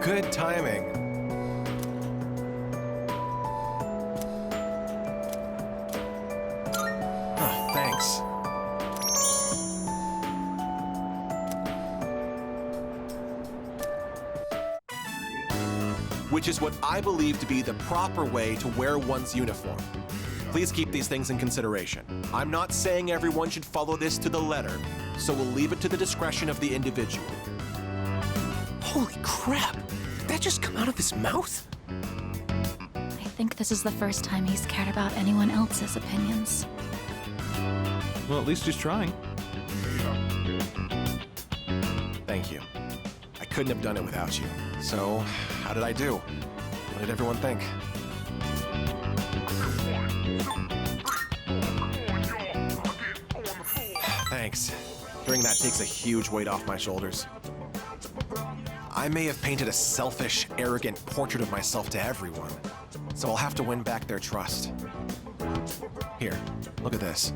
Good timing. Thanks. Which is what I believe to be the proper way to wear one's uniform. Please keep these things in consideration. I'm not saying everyone should follow this to the letter, so we'll leave it to the discretion of the individual. Holy crap! Did that just come out of his mouth? I think this is the first time he's cared about anyone else's opinions. Well, at least he's trying. Thank you. I couldn't have done it without you. So, how did I do? What did everyone think? Thanks. Hearing that takes a huge weight off my shoulders. I may have painted a selfish, arrogant portrait of myself to everyone, so I'll have to win back their trust. Here, look at this.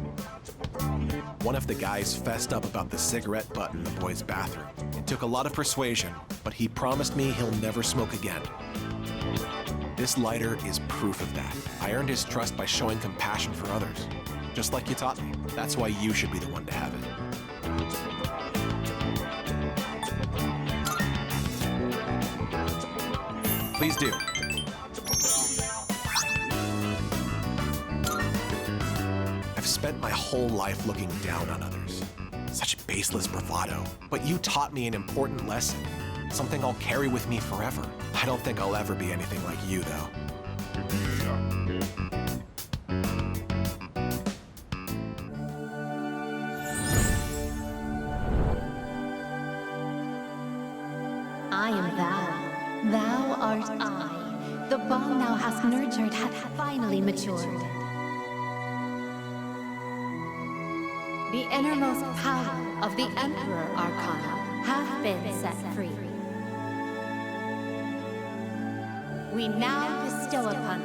One of the guys fessed up about the cigarette butt in the boys' bathroom. It took a lot of persuasion, but he promised me he'll never smoke again. This lighter is proof of that. I earned his trust by showing compassion for others, just like you taught me. That's why you should be the one to have it. Please do. I've spent my whole life looking down on others. Such baseless bravado. But you taught me an important lesson. Something I'll carry with me forever. I don't think I'll ever be anything like you, though. I am thou. Thou art I. The bond thou hast nurtured hath finally matured. The innermost power of the Emperor Arcana hath been set free. We now bestow upon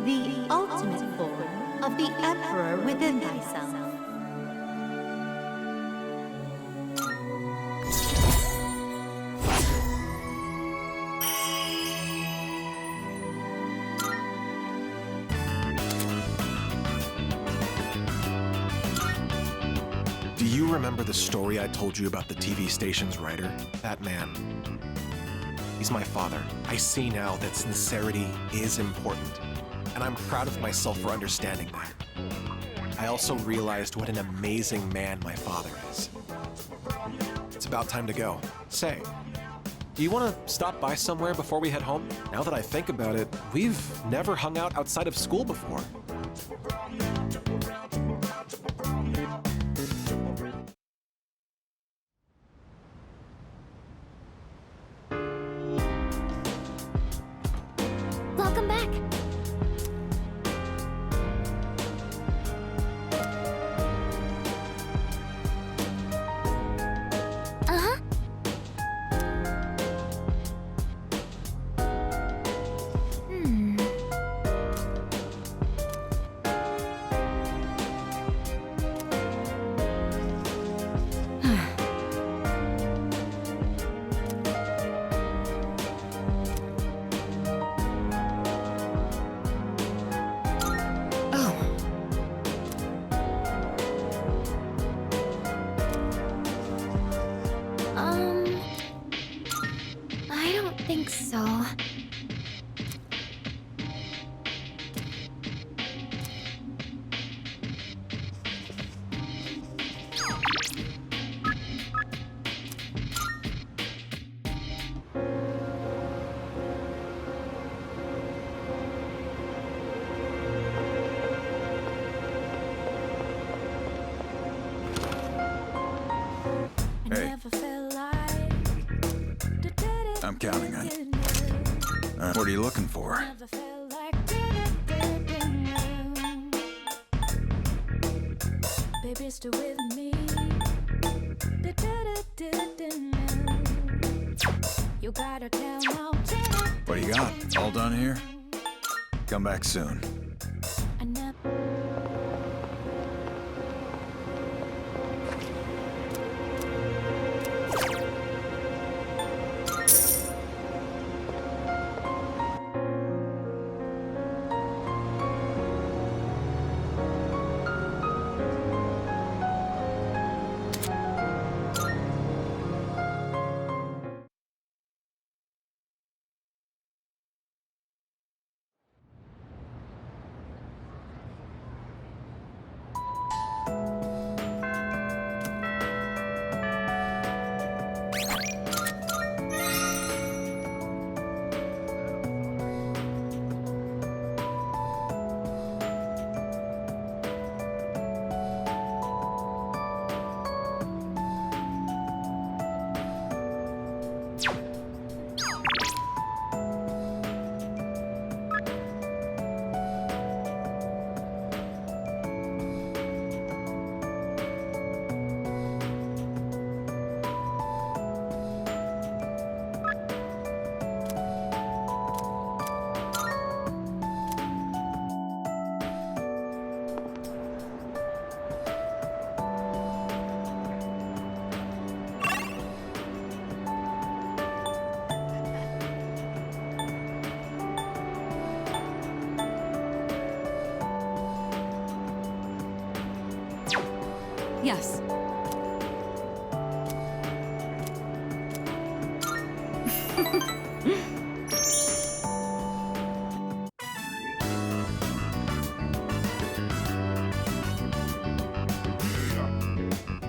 thee the ultimate form of the Emperor within thyself. Do you remember the story I told you about the TV station's writer? That man. He's my father. I see now that sincerity is important, and I'm proud of myself for understanding that. I also realized what an amazing man my father is. It's about time to go. Say, do you want to stop by somewhere before we head home? Now that I think about it, we've never hung out outside of school before. Welcome back. Uh-huh. I don't think so. Hey, I'm counting on you. What are you looking for? Baby, stay with me. You gotta tell now. What do you got? All done here? Come back soon. I never. Yes.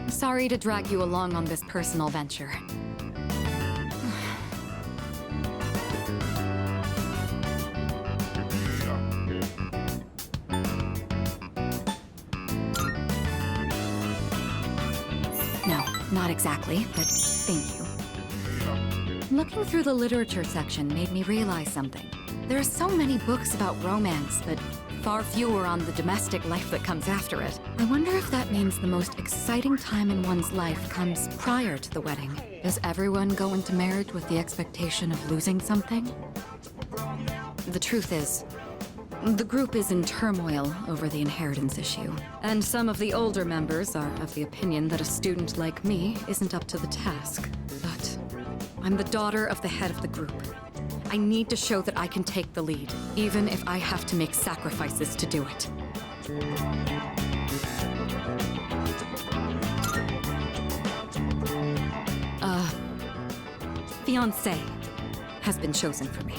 Sorry to drag you along on this personal venture. No, not exactly, but thank you. Looking through the literature section made me realize something. There are so many books about romance, but far fewer on the domestic life that comes after it. I wonder if that means the most exciting time in one's life comes prior to the wedding. Does everyone go into marriage with the expectation of losing something? The truth is, the group is in turmoil over the inheritance issue, and some of the older members are of the opinion that a student like me isn't up to the task. But I'm the daughter of the head of the group. I need to show that I can take the lead, even if I have to make sacrifices to do it. Fiancé has been chosen for me.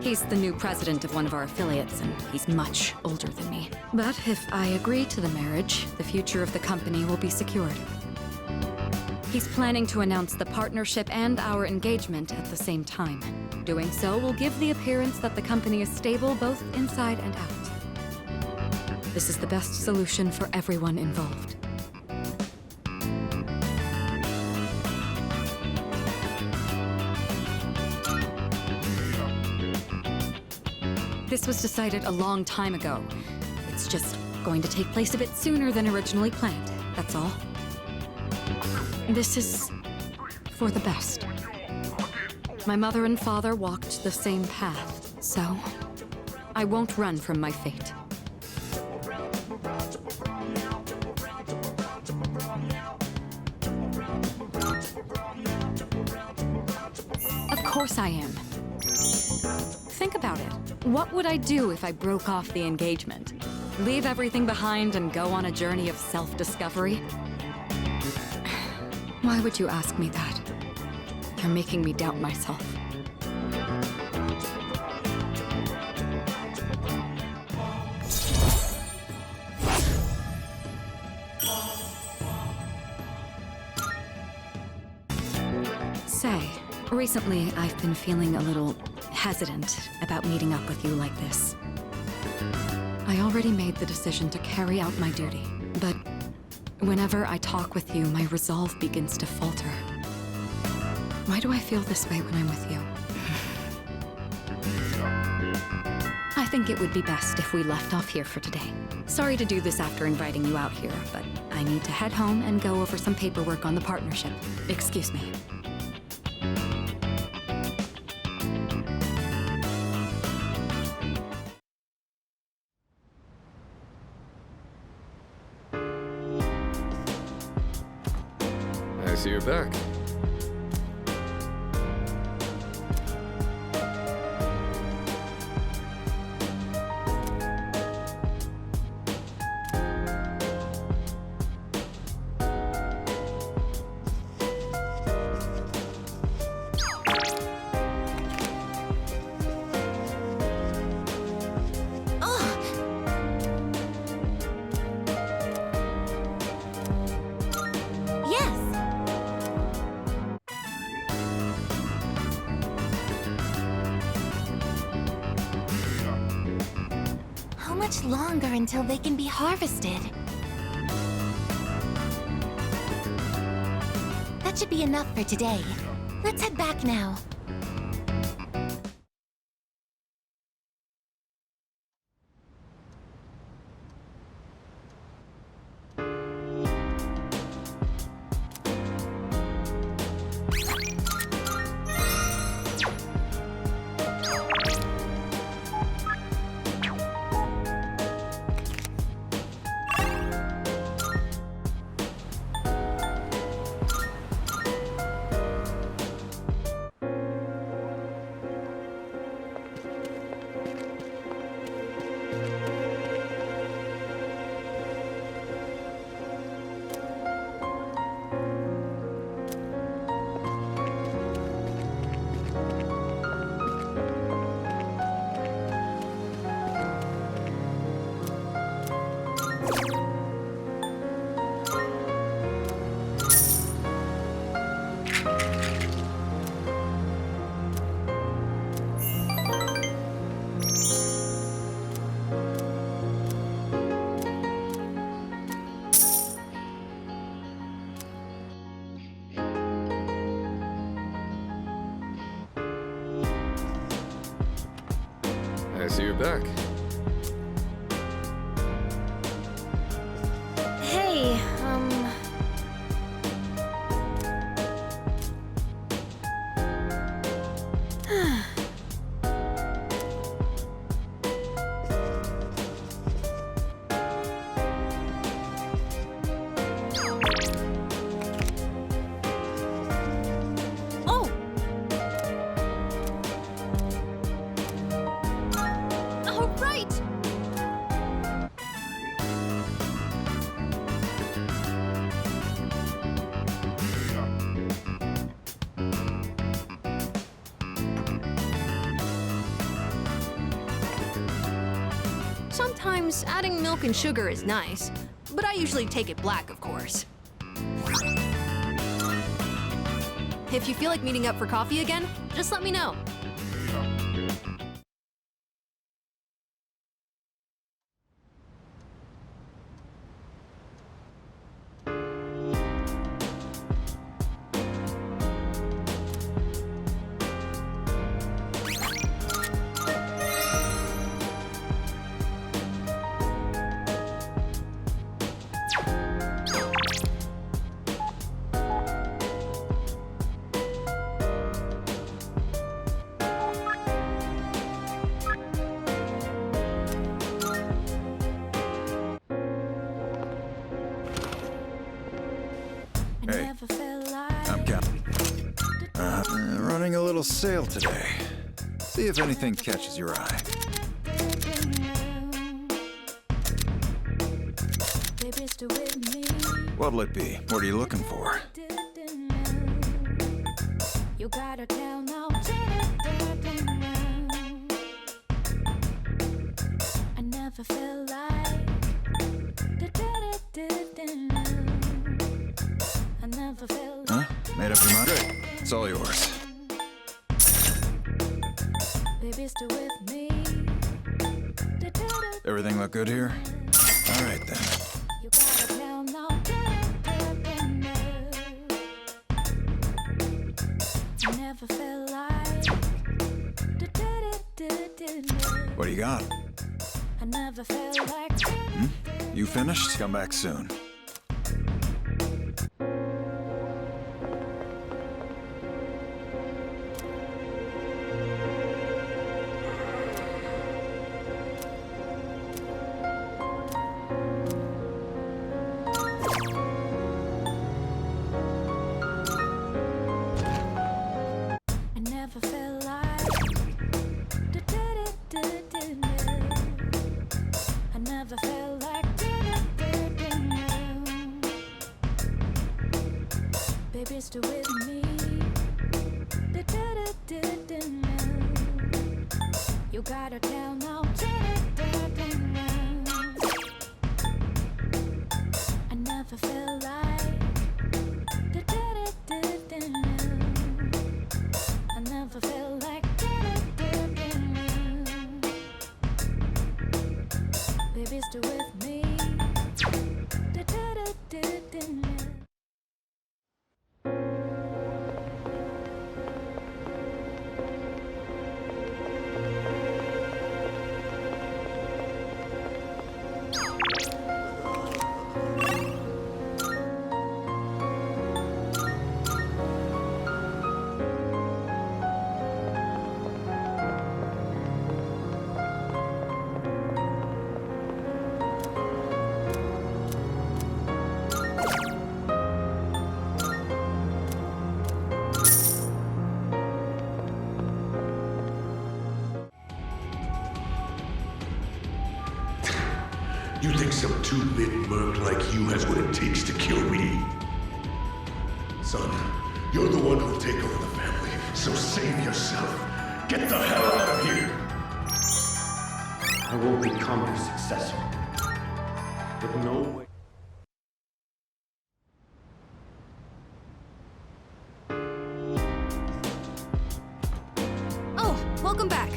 He's the new president of one of our affiliates, and he's much older than me. But if I agree to the marriage, the future of the company will be secured. He's planning to announce the partnership and our engagement at the same time. Doing so will give the appearance that the company is stable both inside and out. This is the best solution for everyone involved. This was decided a long time ago. It's just going to take place a bit sooner than originally planned, that's all. This is for the best. My mother and father walked the same path, so I won't run from my fate. Of course I am. Think about it. What would I do if I broke off the engagement? Leave everything behind and go on a journey of self-discovery? Why would you ask me that? You're making me doubt myself. Say, recently I've been feeling a little hesitant about meeting up with you like this. I already made the decision to carry out my duty, but whenever I talk with you, my resolve begins to falter. Why do I feel this way when I'm with you? I think it would be best if we left off here for today. Sorry to do this after inviting you out here, but I need to head home and go over some paperwork on the partnership. Excuse me. I see you're back. How much longer until they can be harvested? That should be enough for today. Let's head back now. I see you're back. Hey, Oh! All right! Sometimes adding milk and sugar is nice, but I usually take it black, of course. If you feel like meeting up for coffee again, just let me know. Hey, Never felt like I'm counting. Running a little sale today. See if anything catches your eye. baby still with me. What'll it be? What are you looking for? You gotta tell now. I never felt like I never felt Huh? Made up your mind? Good. It's all yours. baby still with me. Everything look good here? All right then. You gotta tell now. I never felt like What do you got? I never felt like You finished? Come back soon. I never felt like I never felt like baby still with me. You gotta tell now. I never felt like I never felt like baby still with me. You think some two-bit merc like you has what it takes to kill me? Son, you're the one who'll take over the family, so save yourself. Get the hell out of here! I will become your successor. But no way. Oh, welcome back.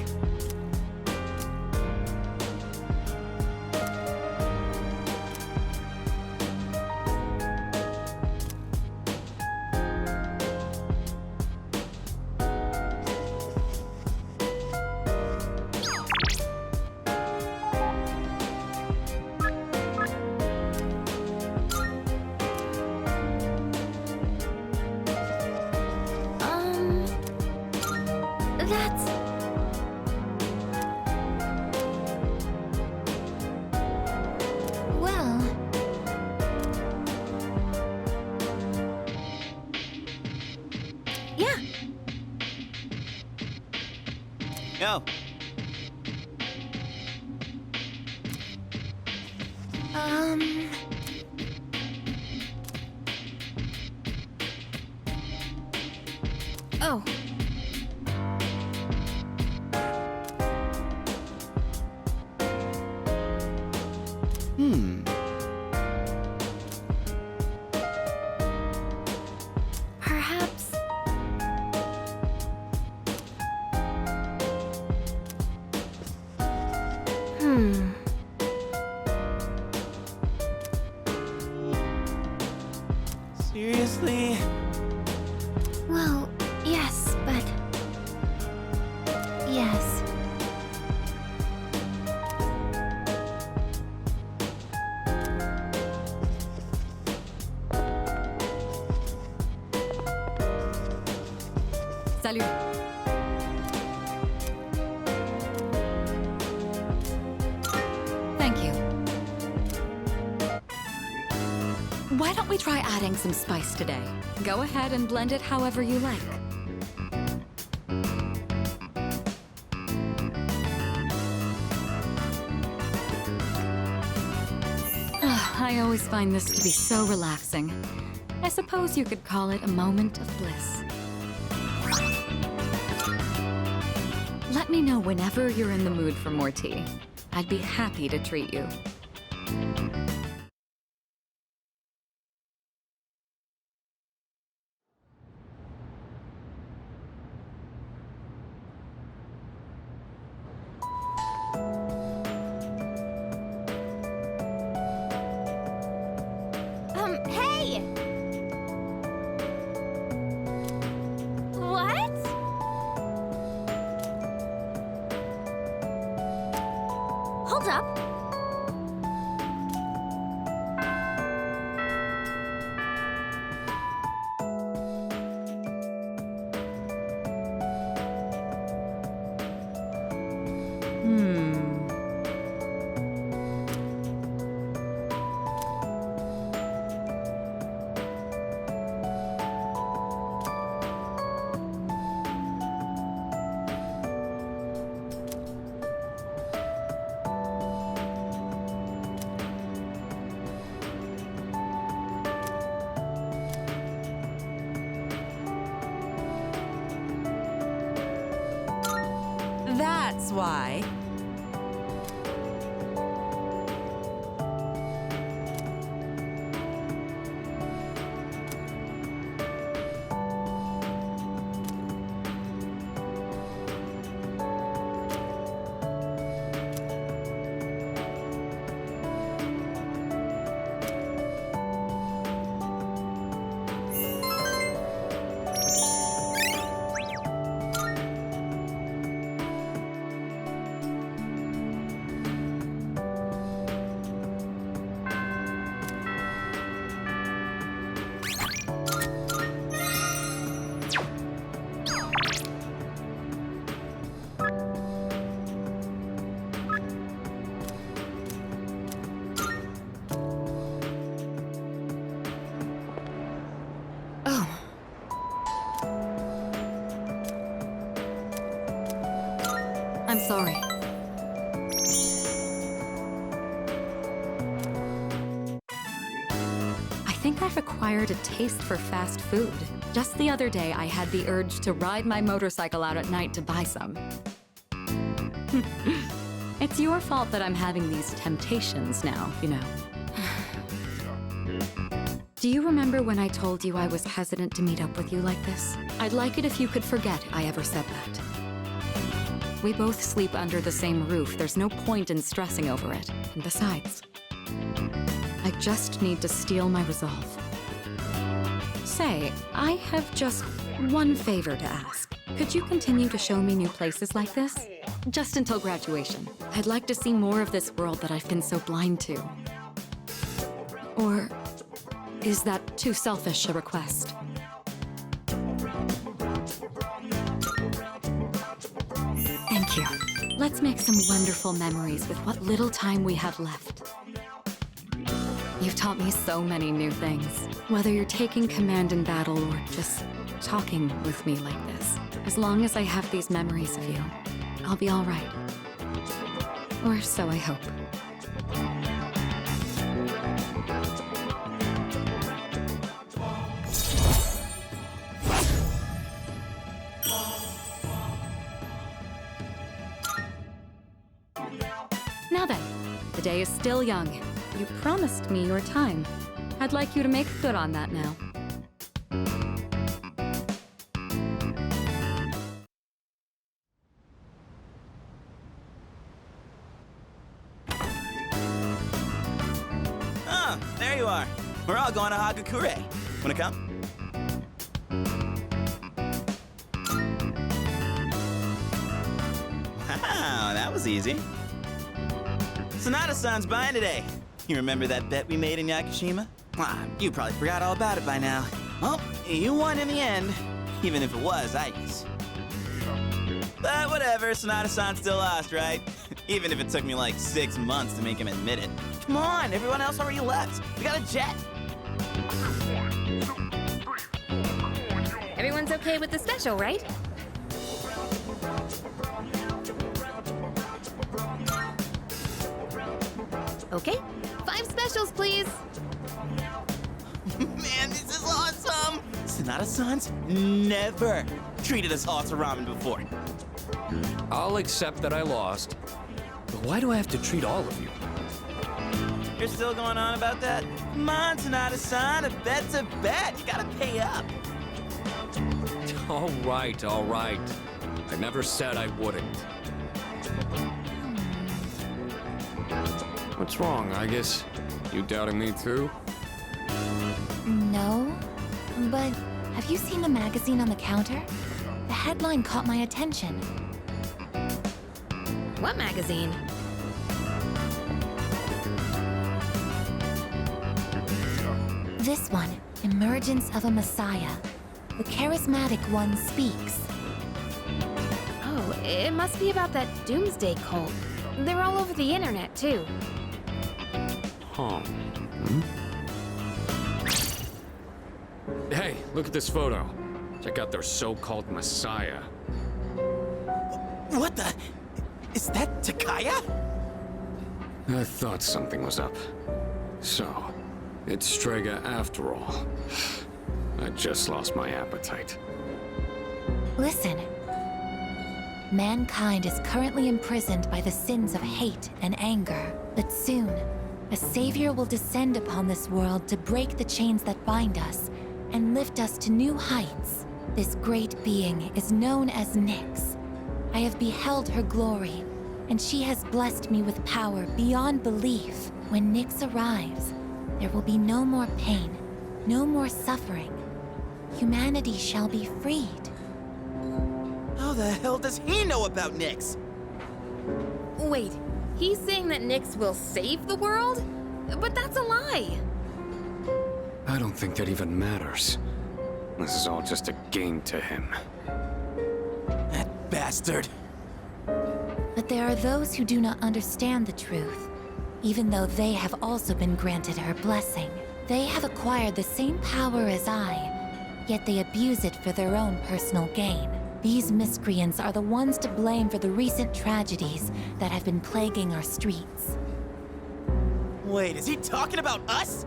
Yo. Oh. Perhaps. Seriously? Well, yes, but. Yes. Salut. Thank you. Why don't we try adding some spice today? Go ahead and blend it however you like. I always find this to be so relaxing. I suppose you could call it a moment of bliss. Let me know whenever you're in the mood for more tea. I'd be happy to treat you. Hey! What? Hold up. That's why. I'm sorry. I think I've acquired a taste for fast food. Just the other day, I had the urge to ride my motorcycle out at night to buy some. It's your fault that I'm having these temptations now, you know. Do you remember when I told you I was hesitant to meet up with you like this? I'd like it if you could forget I ever said that. We both sleep under the same roof. There's no point in stressing over it. And besides, I just need to steel my resolve. Say, I have just one favor to ask. Could you continue to show me new places like this? Just until graduation. I'd like to see more of this world that I've been so blind to. Or is that too selfish a request? Thank you. Let's make some wonderful memories with what little time we have left. You've taught me so many new things. Whether you're taking command in battle or just talking with me like this. As long as I have these memories of you, I'll be all right. Or so I hope. Now then, the day is still young. You promised me your time. I'd like you to make good on that now. Oh, there you are. We're all going to Hagakure. Wanna come? Wow, that was easy. Sonata-san's buying today. You remember that bet we made in Yakushima? Ah, you probably forgot all about it by now. Well, you won in the end, even if it was ice. But whatever, Sonata-san still lost, right? Even if it took me like 6 months to make him admit it. Come on, everyone else already left. We got a jet. Everyone's okay with the special, right? Okay, 5 specials, please. Man, this is awesome! Sonata-san's never treated us all to ramen before. I'll accept that I lost, but why do I have to treat all of you? You're still going on about that? Come on, Sonata-san, a bet's a bet. You gotta pay up. All right, all right. I never said I wouldn't. What's wrong, I guess? You doubting me too? No, but have you seen the magazine on the counter? The headline caught my attention. What magazine? This one, Emergence of a Messiah. The charismatic one speaks. Oh, it must be about that doomsday cult. They're all over the internet, too. Huh. Hey, look at this photo. Check out their so-called messiah. What the? Is that Takaya? I thought something was up. So, it's Strega after all. I just lost my appetite. Listen. Mankind is currently imprisoned by the sins of hate and anger, but soon, a savior will descend upon this world to break the chains that bind us and lift us to new heights. This great being is known as Nyx. I have beheld her glory, and she has blessed me with power beyond belief. When Nyx arrives, there will be no more pain, no more suffering. Humanity shall be freed. How the hell does he know about Nyx? Wait, he's saying that Nyx will save the world? But that's a lie! I don't think that even matters. This is all just a game to him. That bastard. But there are those who do not understand the truth, even though they have also been granted her blessing. They have acquired the same power as I, yet they abuse it for their own personal gain. These miscreants are the ones to blame for the recent tragedies that have been plaguing our streets. Wait, is he talking about us?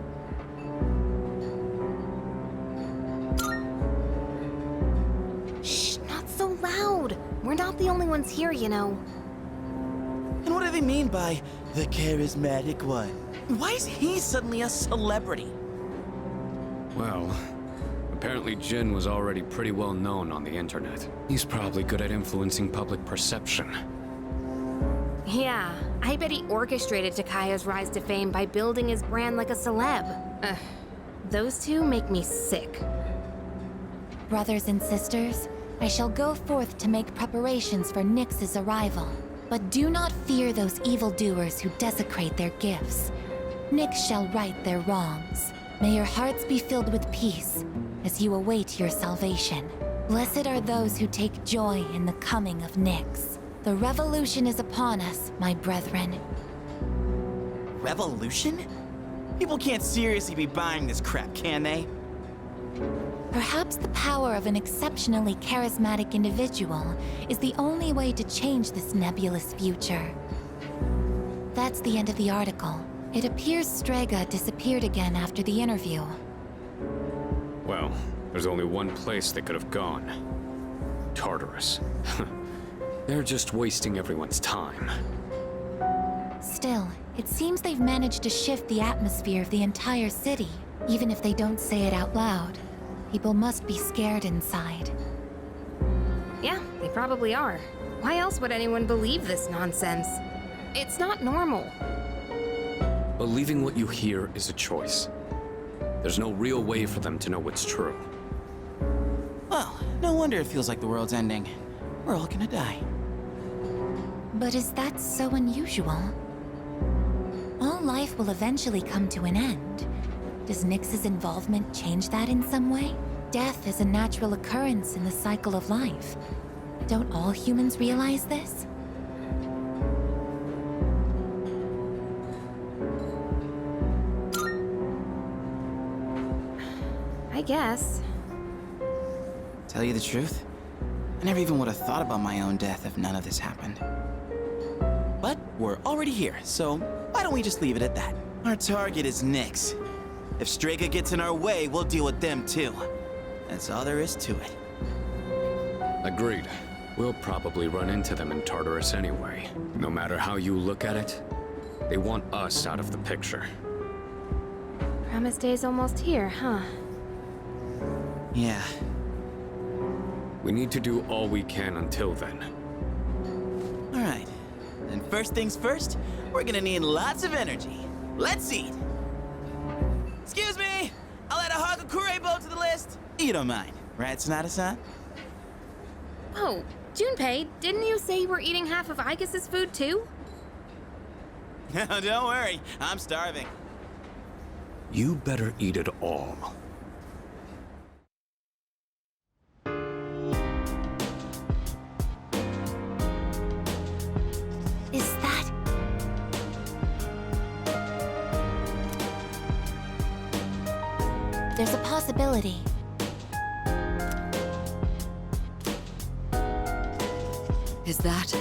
Shh, not so loud. We're not the only ones here, you know. And what do they mean by the charismatic one? Why is he suddenly a celebrity? Well, apparently Jin was already pretty well known on the internet. He's probably good at influencing public perception. Yeah, I bet he orchestrated Takaya's rise to fame by building his brand like a celeb. Ugh, those two make me sick. Brothers and sisters, I shall go forth to make preparations for Nyx's arrival. But do not fear those evildoers who desecrate their gifts. Nyx shall right their wrongs. May your hearts be filled with peace as you await your salvation. Blessed are those who take joy in the coming of Nyx. The revolution is upon us, my brethren. Revolution? People can't seriously be buying this crap, can they? Perhaps the power of an exceptionally charismatic individual is the only way to change this nebulous future. That's the end of the article. It appears Strega disappeared again after the interview. Well, there's only one place they could have gone. Tartarus. They're just wasting everyone's time. Still, it seems they've managed to shift the atmosphere of the entire city. Even if they don't say it out loud, people must be scared inside. Yeah, they probably are. Why else would anyone believe this nonsense? It's not normal. Believing what you hear is a choice. There's no real way for them to know what's true. Well, no wonder it feels like the world's ending. We're all gonna die. But is that so unusual? All life will eventually come to an end. Does Nyx's involvement change that in some way? Death is a natural occurrence in the cycle of life. Don't all humans realize this? I guess. Tell you the truth, I never even would have thought about my own death if none of this happened. But we're already here, so why don't we just leave it at that? Our target is Nyx. If Strega gets in our way, we'll deal with them too. That's all there is to it. Agreed. We'll probably run into them in Tartarus anyway. No matter how you look at it, they want us out of the picture. Promise Day's almost here, huh? Yeah. We need to do all we can until then. All right. Then first things first, we're gonna need lots of energy. Let's eat. Excuse me! I'll add a Hagakure bow to the list. You don't mind, right, Sonata-san? Oh, Junpei, didn't you say you were eating half of Aigis' food too? No, don't worry. I'm starving. You better eat it all. Is that... There's a possibility. Is that...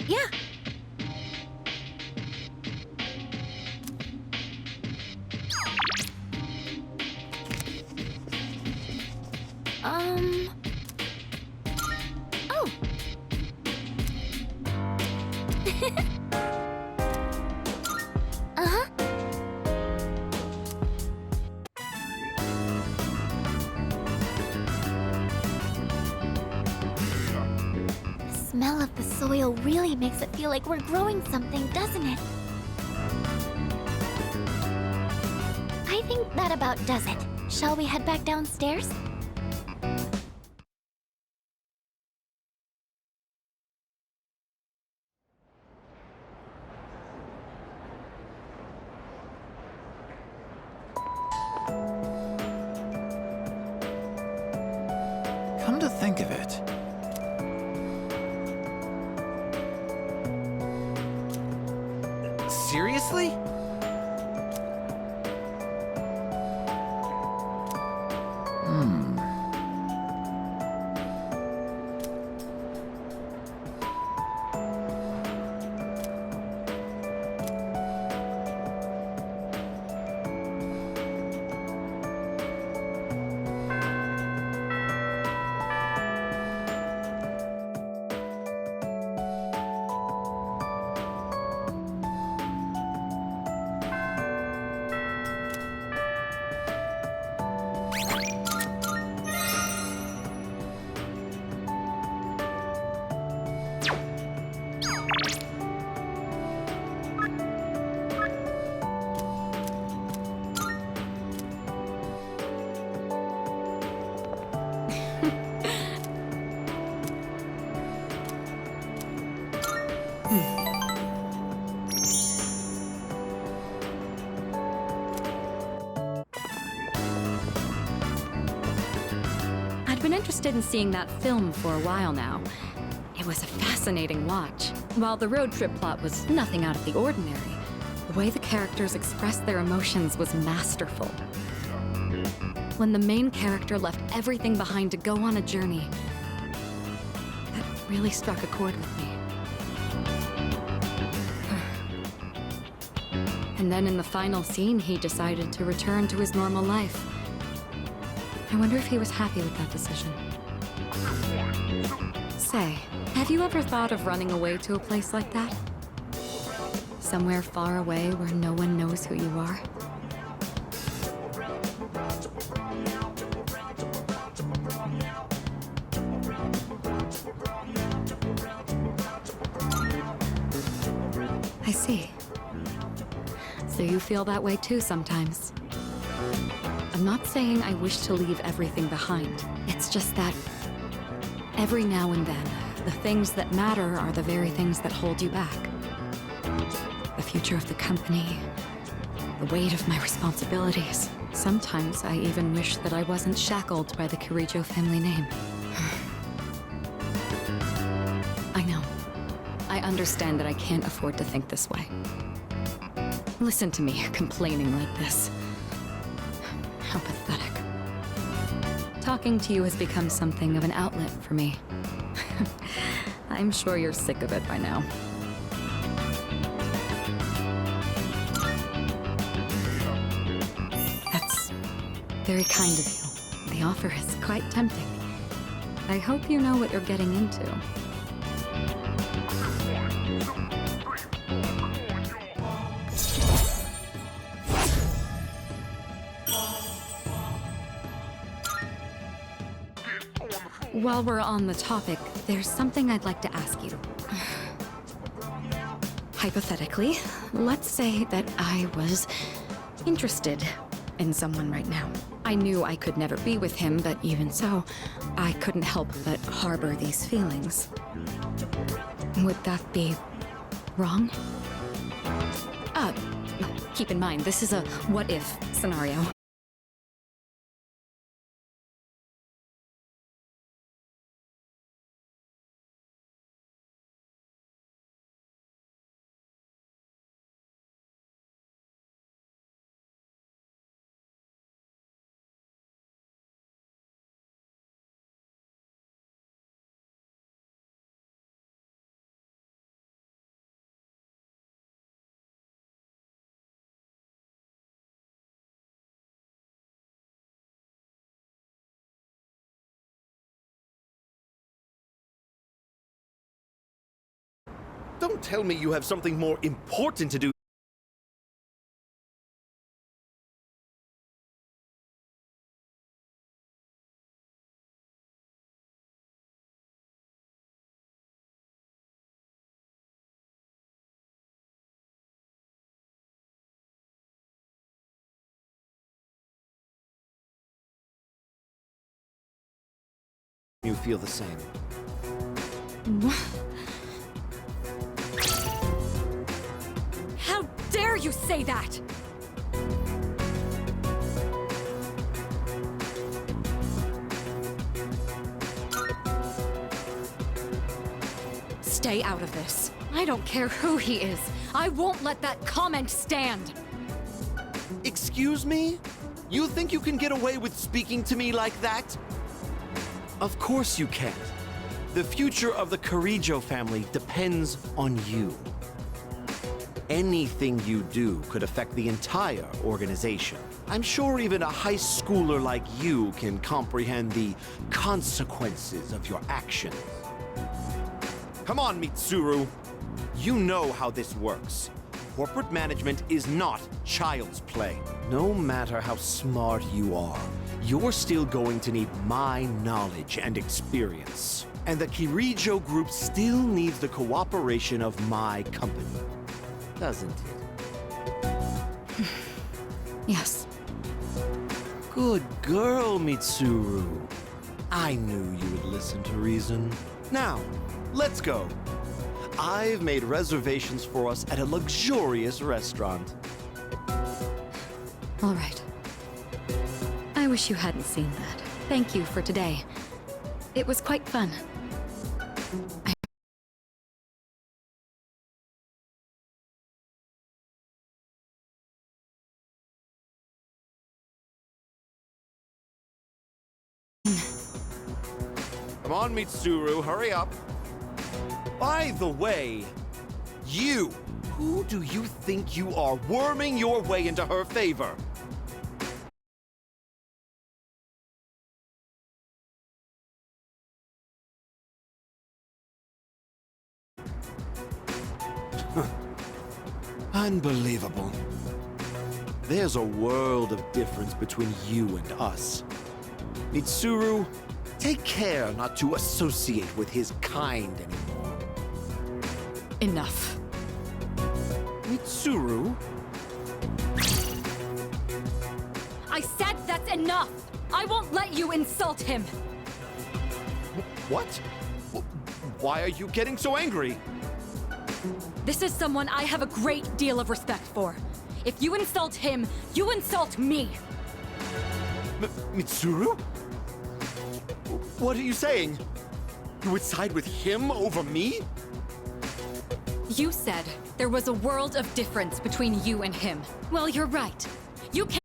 Yeah. Oh. Uh-huh. The smell of the soil really makes it feel like we're growing something, doesn't it? I think that about does it. Shall we head back downstairs? Come to think of it, Seriously? I've been interested in seeing that film for a while now. It was a fascinating watch. While the road trip plot was nothing out of the ordinary, the way the characters expressed their emotions was masterful. When the main character left everything behind to go on a journey, that really struck a chord with me. And then in the final scene, he decided to return to his normal life. I wonder if he was happy with that decision. Say, have you ever thought of running away to a place like that? Somewhere far away where no one knows who you are? I see. So you feel that way too sometimes. I'm not saying I wish to leave everything behind. It's just that every now and then, the things that matter are the very things that hold you back. The future of the company, the weight of my responsibilities. Sometimes I even wish that I wasn't shackled by the Kirijo family name. I know. I understand that I can't afford to think this way. Listen to me complaining like this. How pathetic. Talking to you has become something of an outlet for me. I'm sure you're sick of it by now. That's very kind of you. The offer is quite tempting. I hope you know what you're getting into. While we're on the topic, there's something I'd like to ask you. Hypothetically, let's say that I was interested in someone right now. I knew I could never be with him, but even so, I couldn't help but harbor these feelings. Would that be wrong? Keep in mind, this is a what-if scenario. Don't tell me you have something more important to do. You feel the same. How dare you say that? Stay out of this. I don't care who he is. I won't let that comment stand. Excuse me? You think you can get away with speaking to me like that? Of course you can't. The future of the Kirijo family depends on you. Anything you do could affect the entire organization. I'm sure even a high schooler like you can comprehend the consequences of your actions. Come on, Mitsuru. You know how this works. Corporate management is not child's play. No matter how smart you are, you're still going to need my knowledge and experience. And the Kirijo group still needs the cooperation of my company. Doesn't it? Yes. Good girl, Mitsuru. I knew you would listen to reason. Now, let's go. I've made reservations for us at a luxurious restaurant. All right. I wish you hadn't seen that. Thank you for today. It was quite fun. Come on, Mitsuru, hurry up. By the way, who do you think you are worming your way into her favor? Unbelievable. There's a world of difference between you and us. Mitsuru, take care not to associate with his kind anymore. Enough. Mitsuru? I said that's enough! I won't let you insult him! What? Why are you getting so angry? This is someone I have a great deal of respect for. If you insult him, you insult me! Mitsuru? What are you saying? You would side with him over me? You said there was a world of difference between you and him. Well, you're right. You can't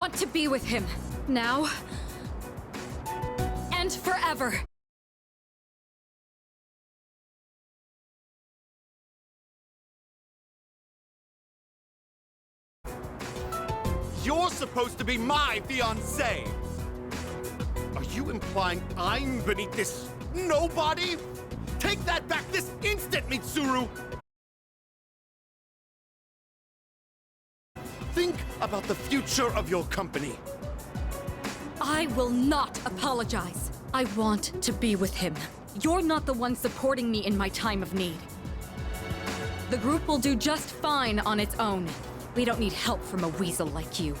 want to be with him now and forever. You're supposed to be my fiancé! Are you implying I'm beneath this nobody? Take that back this instant, Mitsuru! Think about the future of your company. I will not apologize. I want to be with him. You're not the one supporting me in my time of need. The group will do just fine on its own. We don't need help from a weasel like you.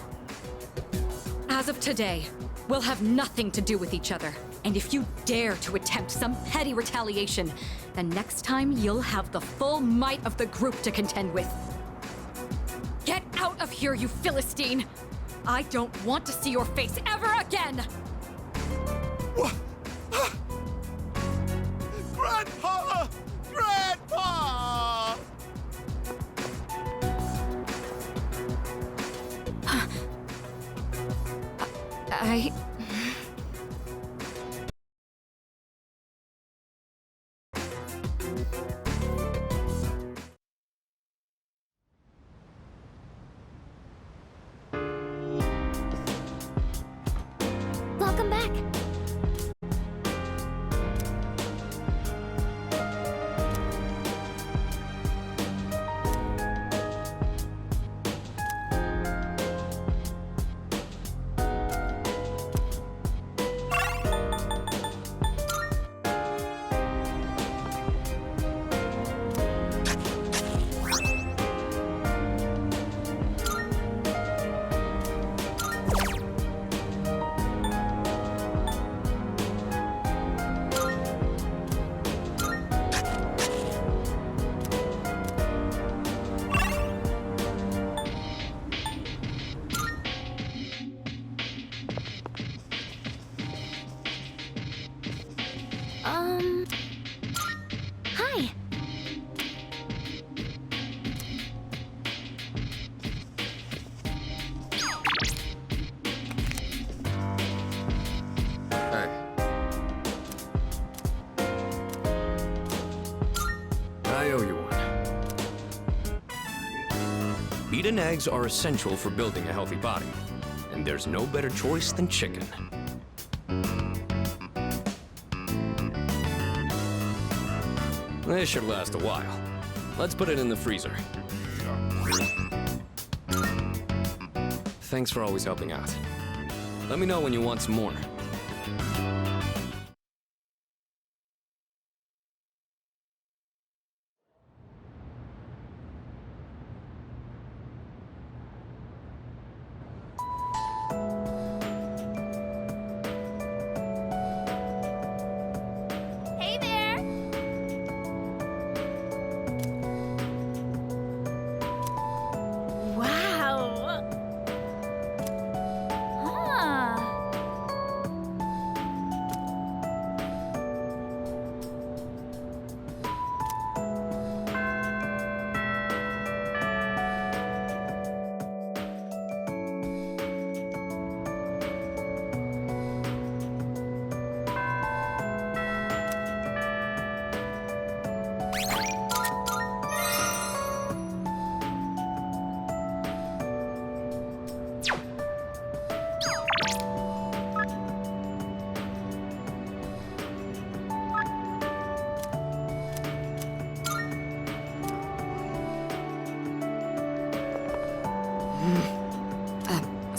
As of today, we'll have nothing to do with each other. And if you dare to attempt some petty retaliation, then next time you'll have the full might of the group to contend with. Get out of here, you Philistine! I don't want to see your face ever again! Grandpa! Grandpa! Welcome back. Hi. Hey. I owe you one. Meat and eggs are essential for building a healthy body, and there's no better choice than chicken. This should last a while. Let's put it in the freezer. Thanks for always helping out. Let me know when you want some more. Hey there.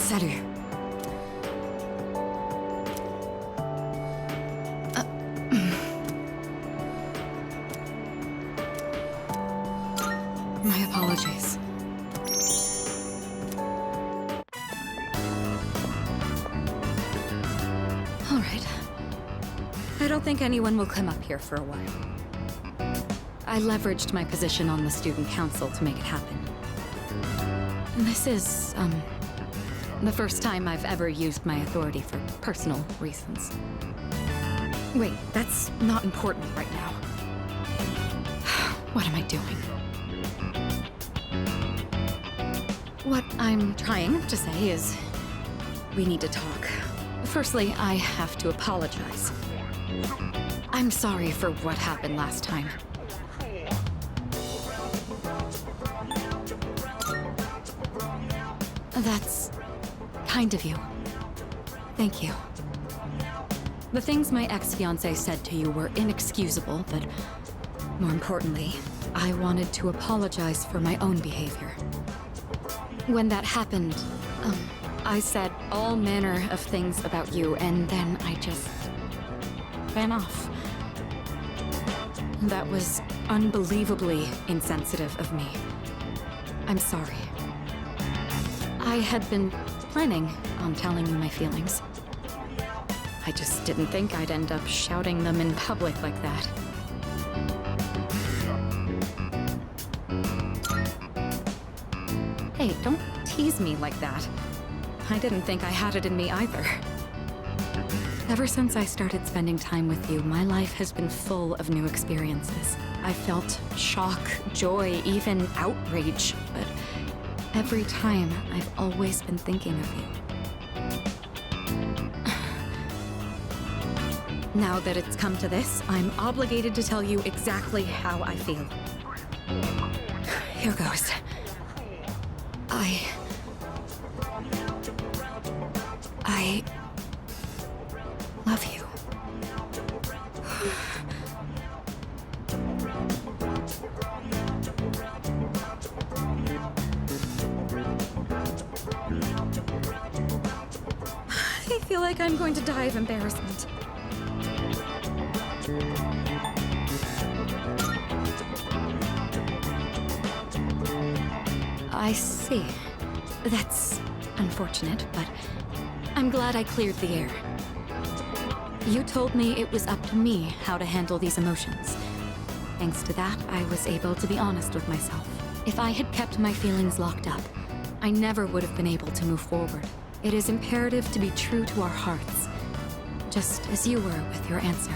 Salut. My apologies. All right. I don't think anyone will come up here for a while. I leveraged my position on the student council to make it happen. This is, the first time I've ever used my authority for personal reasons. Wait, that's not important right now. What am I doing? What I'm trying to say is, we need to talk. Firstly, I have to apologize. I'm sorry for what happened last time. That's kind of you. Thank you. The things my ex-fiancé said to you were inexcusable, but more importantly, I wanted to apologize for my own behavior. When that happened, I said all manner of things about you, and then I just ran off. That was unbelievably insensitive of me. I'm sorry. I had been planning on telling you my feelings. I just didn't think I'd end up shouting them in public like that. Hey, don't tease me like that. I didn't think I had it in me either. Ever since I started spending time with you, my life has been full of new experiences. I felt shock, joy, even outrage, but every time, I've always been thinking of you. Now that it's come to this, I'm obligated to tell you exactly how I feel. Here goes. I love you. I feel like I'm going to die of embarrassment. I see. That's unfortunate, but I'm glad I cleared the air. You told me it was up to me how to handle these emotions. Thanks to that, I was able to be honest with myself. If I had kept my feelings locked up, I never would have been able to move forward. It is imperative to be true to our hearts, just as you were with your answer.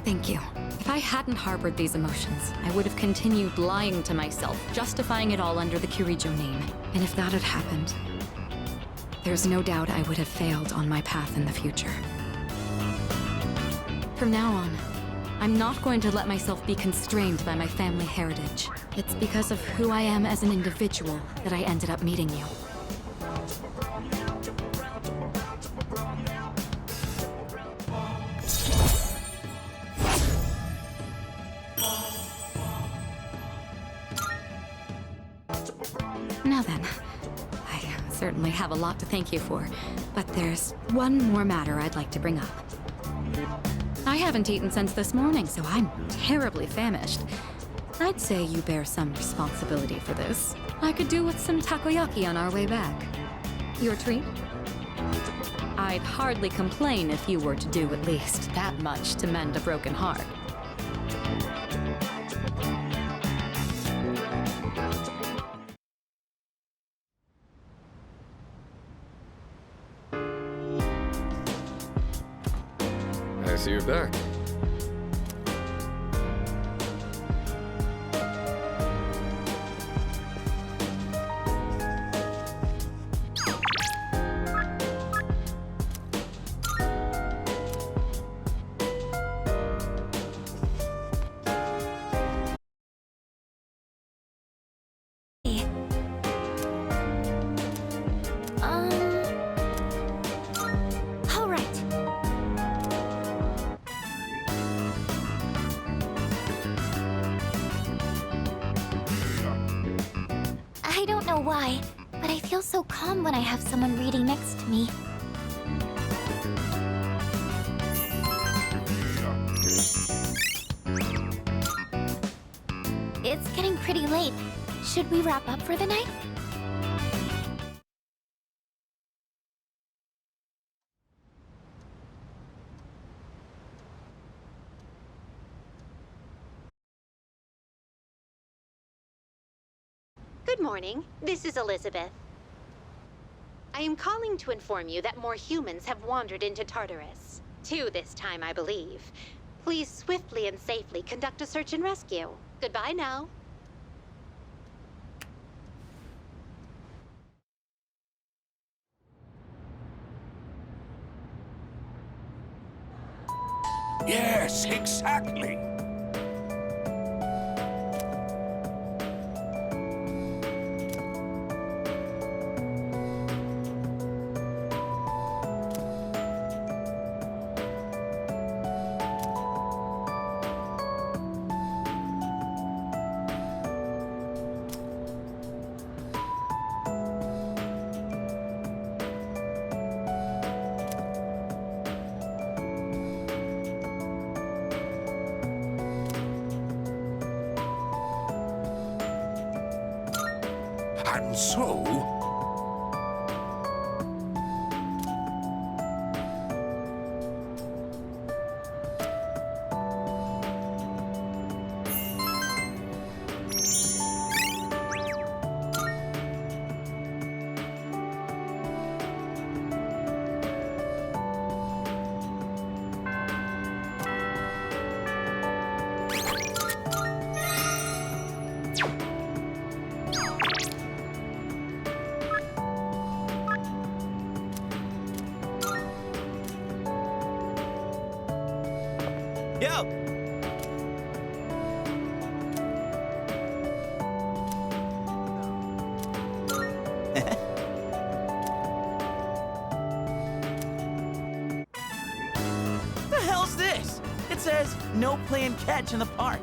Thank you. If I hadn't harbored these emotions, I would have continued lying to myself, justifying it all under the Kirijo name. And if that had happened, there's no doubt I would have failed on my path in the future. From now on, I'm not going to let myself be constrained by my family heritage. It's because of who I am as an individual that I ended up meeting you. Now then, I certainly have a lot to thank you for, but there's one more matter I'd like to bring up. I haven't eaten since this morning, so I'm terribly famished. I'd say you bear some responsibility for this. I could do with some takoyaki on our way back. Your treat? I'd hardly complain if you were to do at least that much to mend a broken heart. I see you're back. why, but I feel so calm when I have someone reading next to me. It's getting pretty late. Should we wrap up for the night? Good morning. This is Elizabeth. I am calling to inform you that more humans have wandered into Tartarus. 2 this time, I believe. Please swiftly and safely conduct a search and rescue. Goodbye now. Yes, exactly. And so... Yo! The hell's this? It says, no playing catch in the park.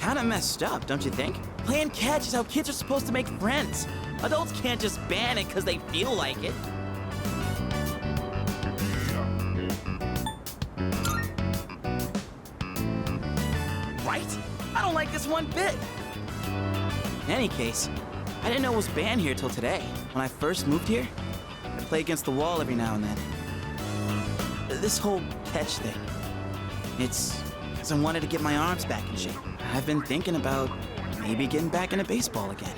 Kinda messed up, don't you think? Playing catch is how kids are supposed to make friends. Adults can't just ban it because they feel like it. Right? I don't like this one bit. In any case, I didn't know it was banned here till today. When I first moved here, I play against the wall every now and then. This whole catch thing, it's because I wanted to get my arms back in shape. I've been thinking about maybe getting back into baseball again.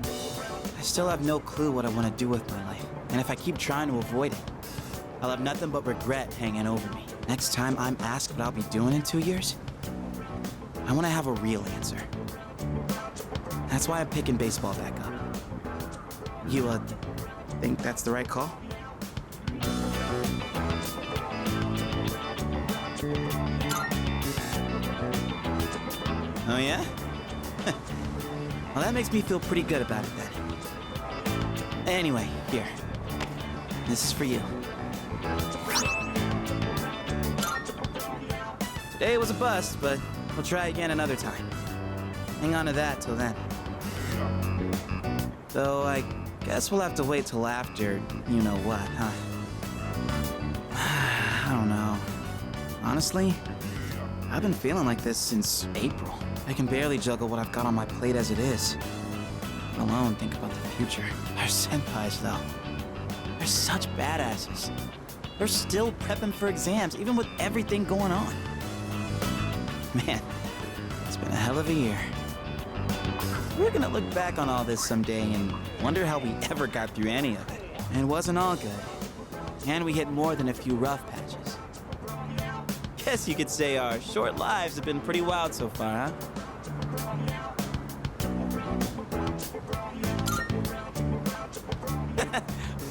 I still have no clue what I want to do with my life, and if I keep trying to avoid it, I'll have nothing but regret hanging over me. Next time I'm asked what I'll be doing in 2 years, I want to have a real answer. That's why I'm picking baseball back up. You, think that's the right call? Oh, yeah? Well, that makes me feel pretty good about it, then. Anyway, here. This is for you. Today was a bust, but we'll try again another time. Hang on to that till then. Though I guess we'll have to wait till after you know what, huh? I don't know. Honestly, I've been feeling like this since April. I can barely juggle what I've got on my plate as it is. Let alone think about the future. Our senpais, though. They're such badasses. They're still prepping for exams, even with everything going on. Man, it's been a hell of a year. We're gonna look back on all this someday and wonder how we ever got through any of it. And it wasn't all good. And we hit more than a few rough patches. Guess you could say our short lives have been pretty wild so far, huh?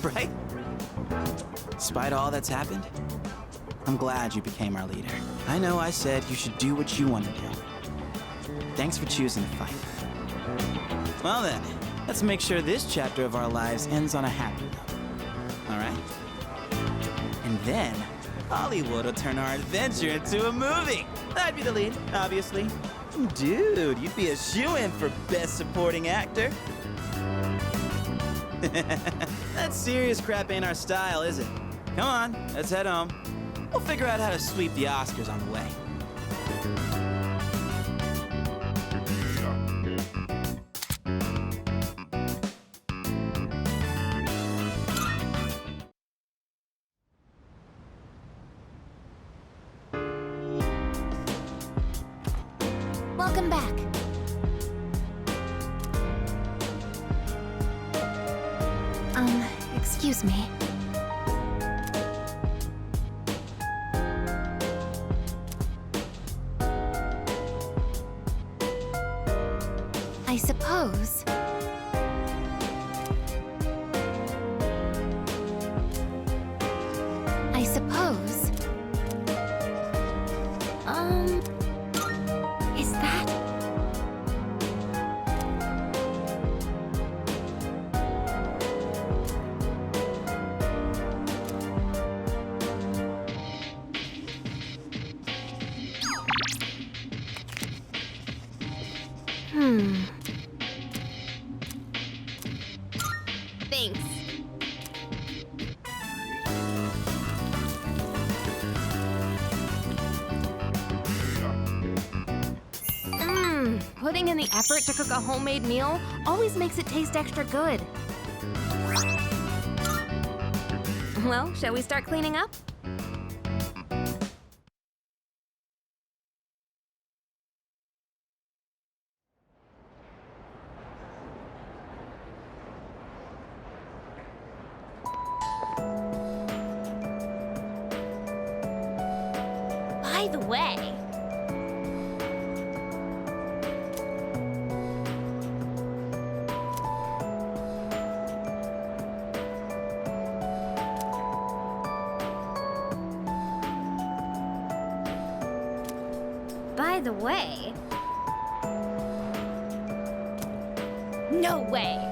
Right? Despite all that's happened, I'm glad you became our leader. I know I said you should do what you want to do. Thanks for choosing to fight. Well then, let's make sure this chapter of our lives ends on a happy note. All right? And then, Hollywood will turn our adventure into a movie. I'd be the lead, obviously. Dude, you'd be a shoo-in for Best Supporting Actor. That serious crap ain't our style, is it? Come on, let's head home. We'll figure out how to sweep the Oscars on the way. Welcome back. Excuse me. I suppose. I suppose. Is that? Thanks. Putting in the effort to cook a homemade meal always makes it taste extra good. Well, shall we start cleaning up? By the way, no way.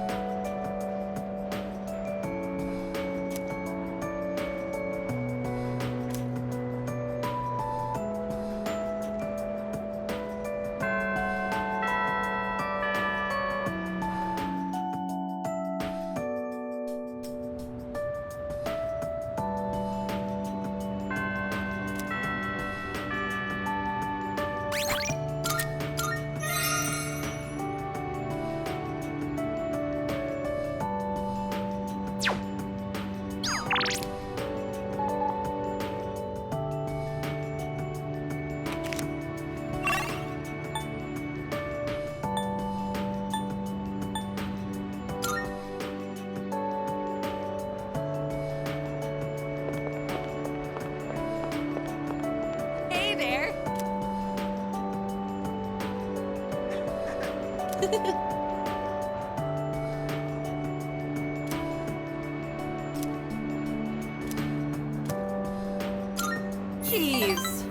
Jeez.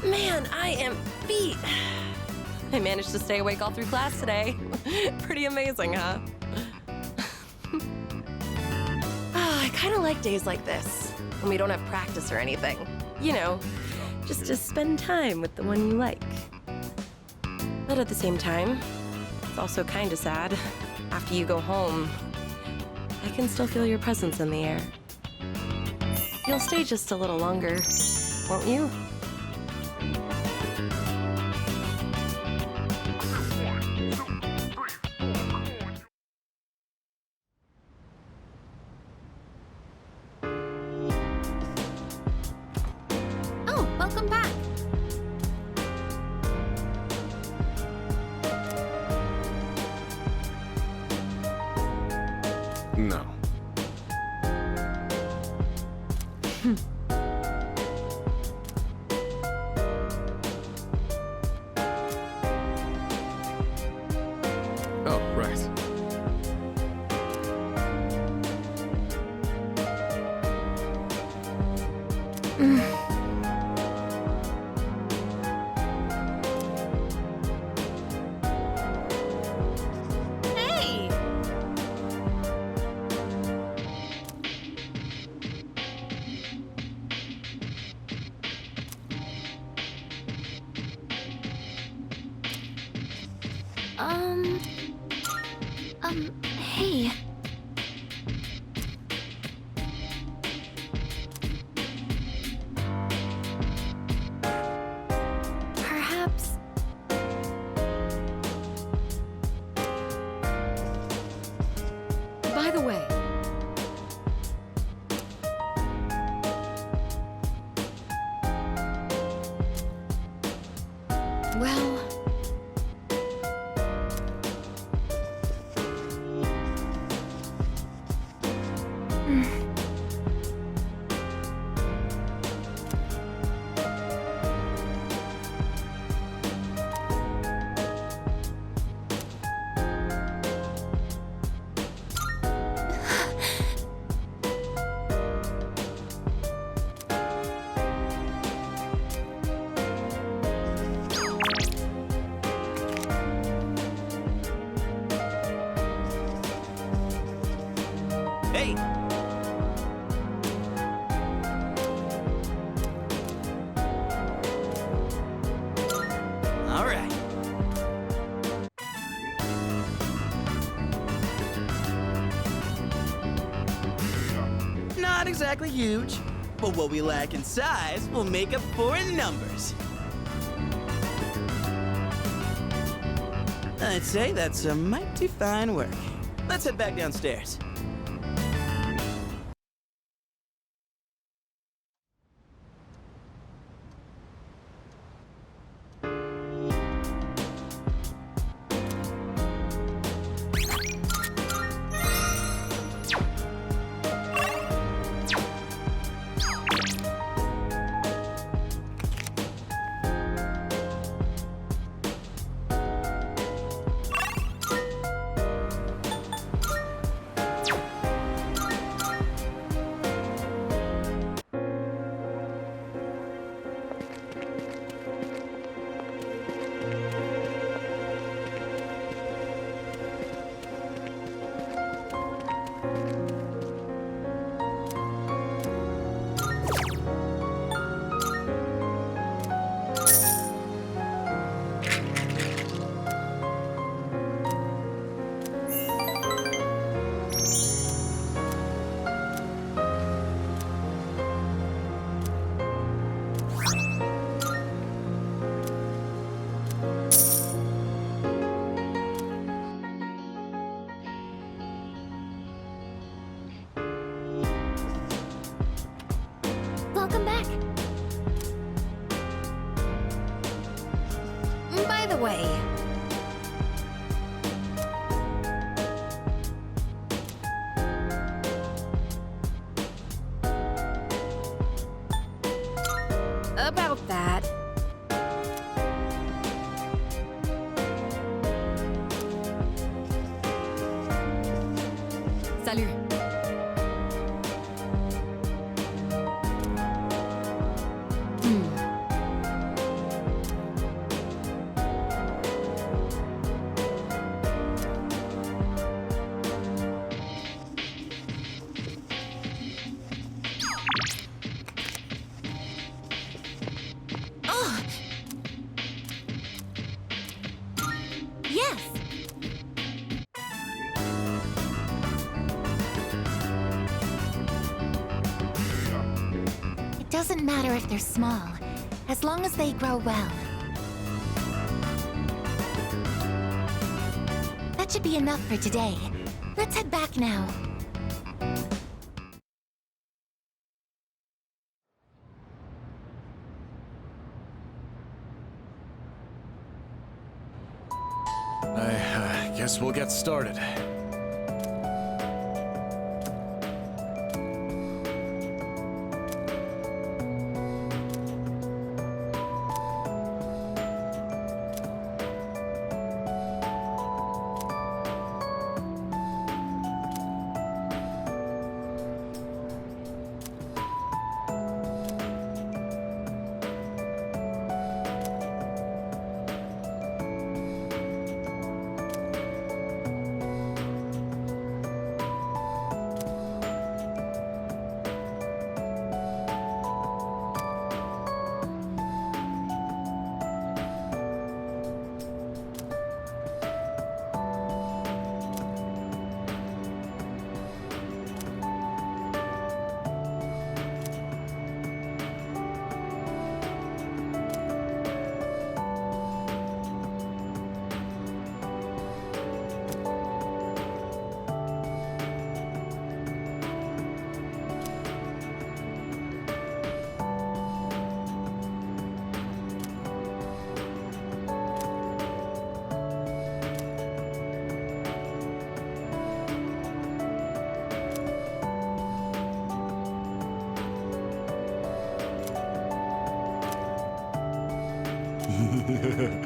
Man, I am beat. I managed to stay awake all through class today. Pretty amazing, huh? I kind of like days like this, when we don't have practice or anything. You know, just to spend time with the one you like. But at the same time, it's also kind of sad. After you go home, I can still feel your presence in the air. You'll stay just a little longer, won't you? Oh, welcome back. No. Oh, right. Hey! Hey. Perhaps... By the way, well, Hey! All right. Not exactly huge, but what we lack in size will make up for in numbers. I'd say that's a mighty fine work. Let's head back downstairs. Welcome back. By the way... About that. salut. Yes! It doesn't matter if they're small, as long as they grow well. That should be enough for today. Let's head back now. I guess we'll get started. Good.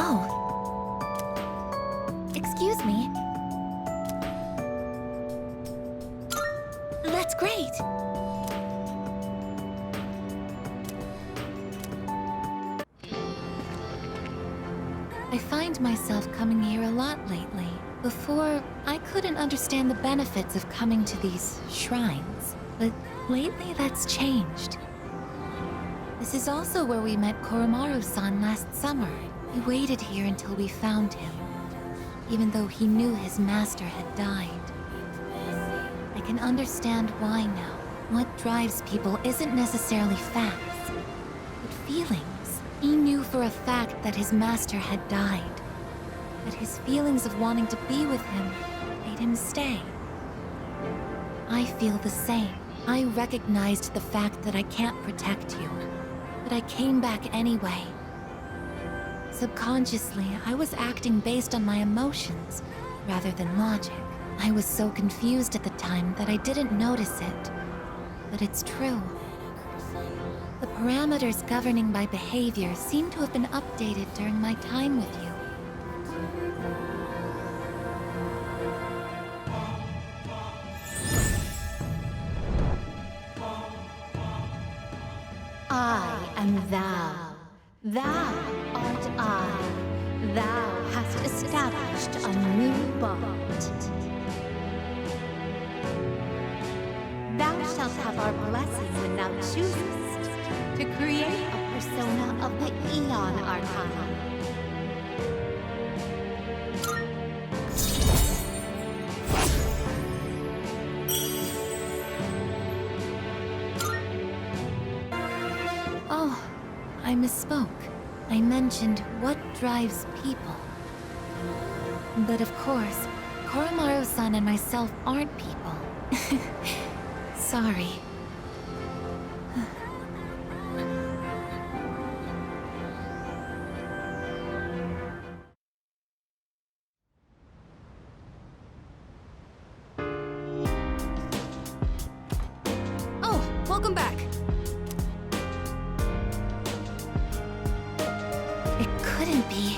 Oh. Excuse me. That's great. I find myself coming here a lot lately. Before, I couldn't understand the benefits of coming to these shrines, but lately that's changed. This is also where we met Koromaru-san last summer. He waited here until we found him, even though he knew his master had died. I can understand why now. What drives people isn't necessarily facts, but feelings. He knew for a fact that his master had died, but his feelings of wanting to be with him made him stay. I feel the same. I recognized the fact that I can't protect you, but I came back anyway. Subconsciously, I was acting based on my emotions rather than logic. I was so confused at the time that I didn't notice it, but it's true. The parameters governing my behavior seem to have been updated during my time with you. I am thou. Thou art I. Thou hast established a new bond. Thou shalt have our blessing when thou choosest to create a persona of the Eon Arcana. Oh, I misspoke. I mentioned what drives people. But of course, Koromaru-san and myself aren't people. Sorry. Oh, welcome back. It couldn't be.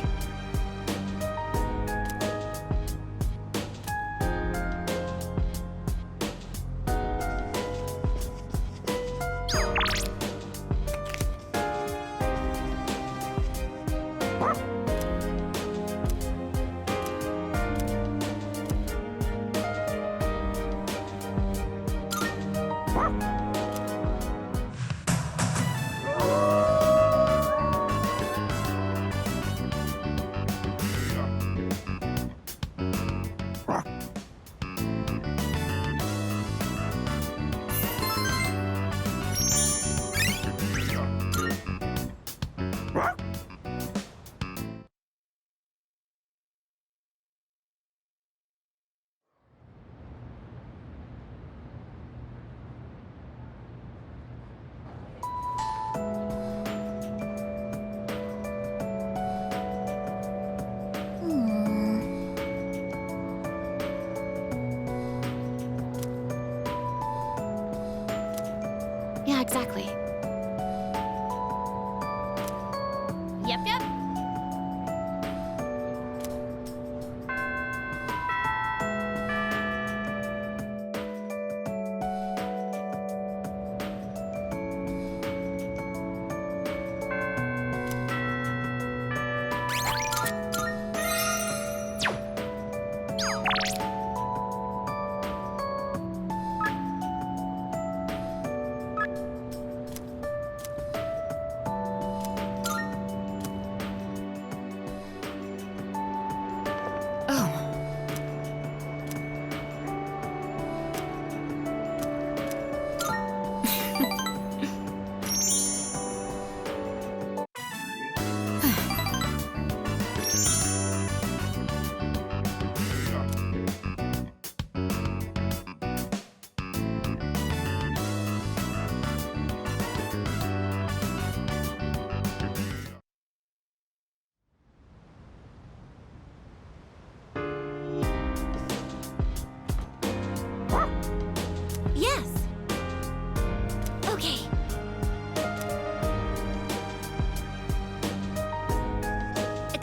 Yeah, exactly. Yep, yep.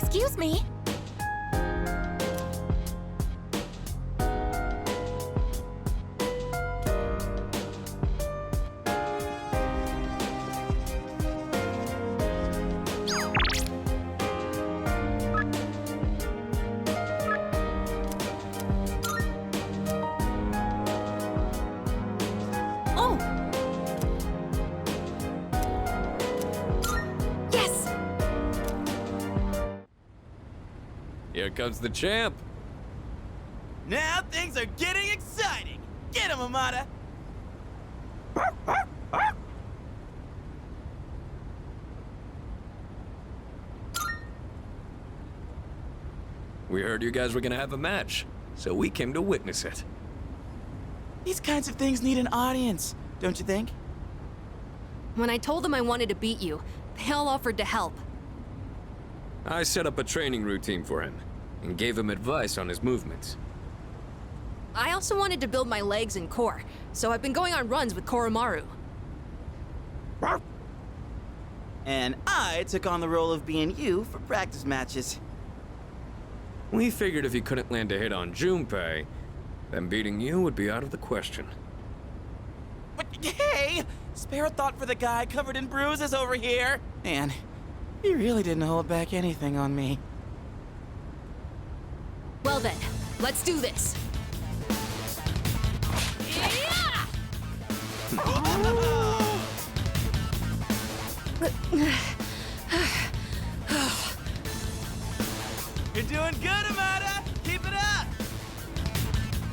Excuse me? Oh! Yes! Here comes the champ. Now things are getting exciting. Get him, Amada. We heard you guys were gonna have a match, so we came to witness it. These kinds of things need an audience, don't you think? When I told them I wanted to beat you, they all offered to help. I set up a training routine for him, and gave him advice on his movements. I also wanted to build my legs and core, so I've been going on runs with Koromaru. And I took on the role of being you for practice matches. We figured if he couldn't land a hit on Junpei, then beating you would be out of the question. But hey! Spare a thought for the guy covered in bruises over here! Man, he really didn't hold back anything on me. Well then, let's do this. You're doing good, Amada! Keep it up!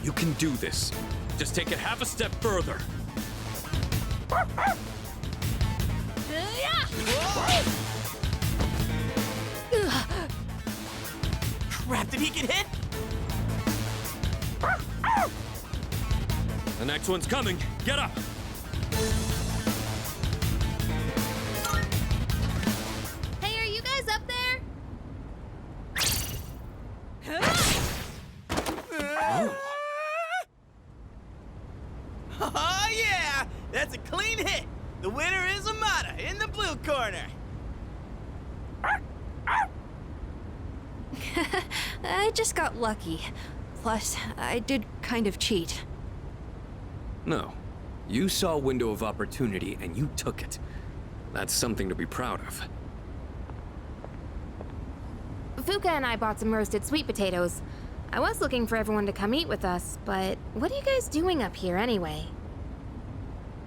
You can do this. Just take it half a step further. Crap, did he get hit? The next one's coming. Get up! Hey, are you guys up there? Oh yeah! That's a clean hit! The winner is Amada in the blue corner! I just got lucky. Plus, I did kind of cheat. No. You saw a window of opportunity and you took it. That's something to be proud of. Fuka and I bought some roasted sweet potatoes. I was looking for everyone to come eat with us, but what are you guys doing up here anyway?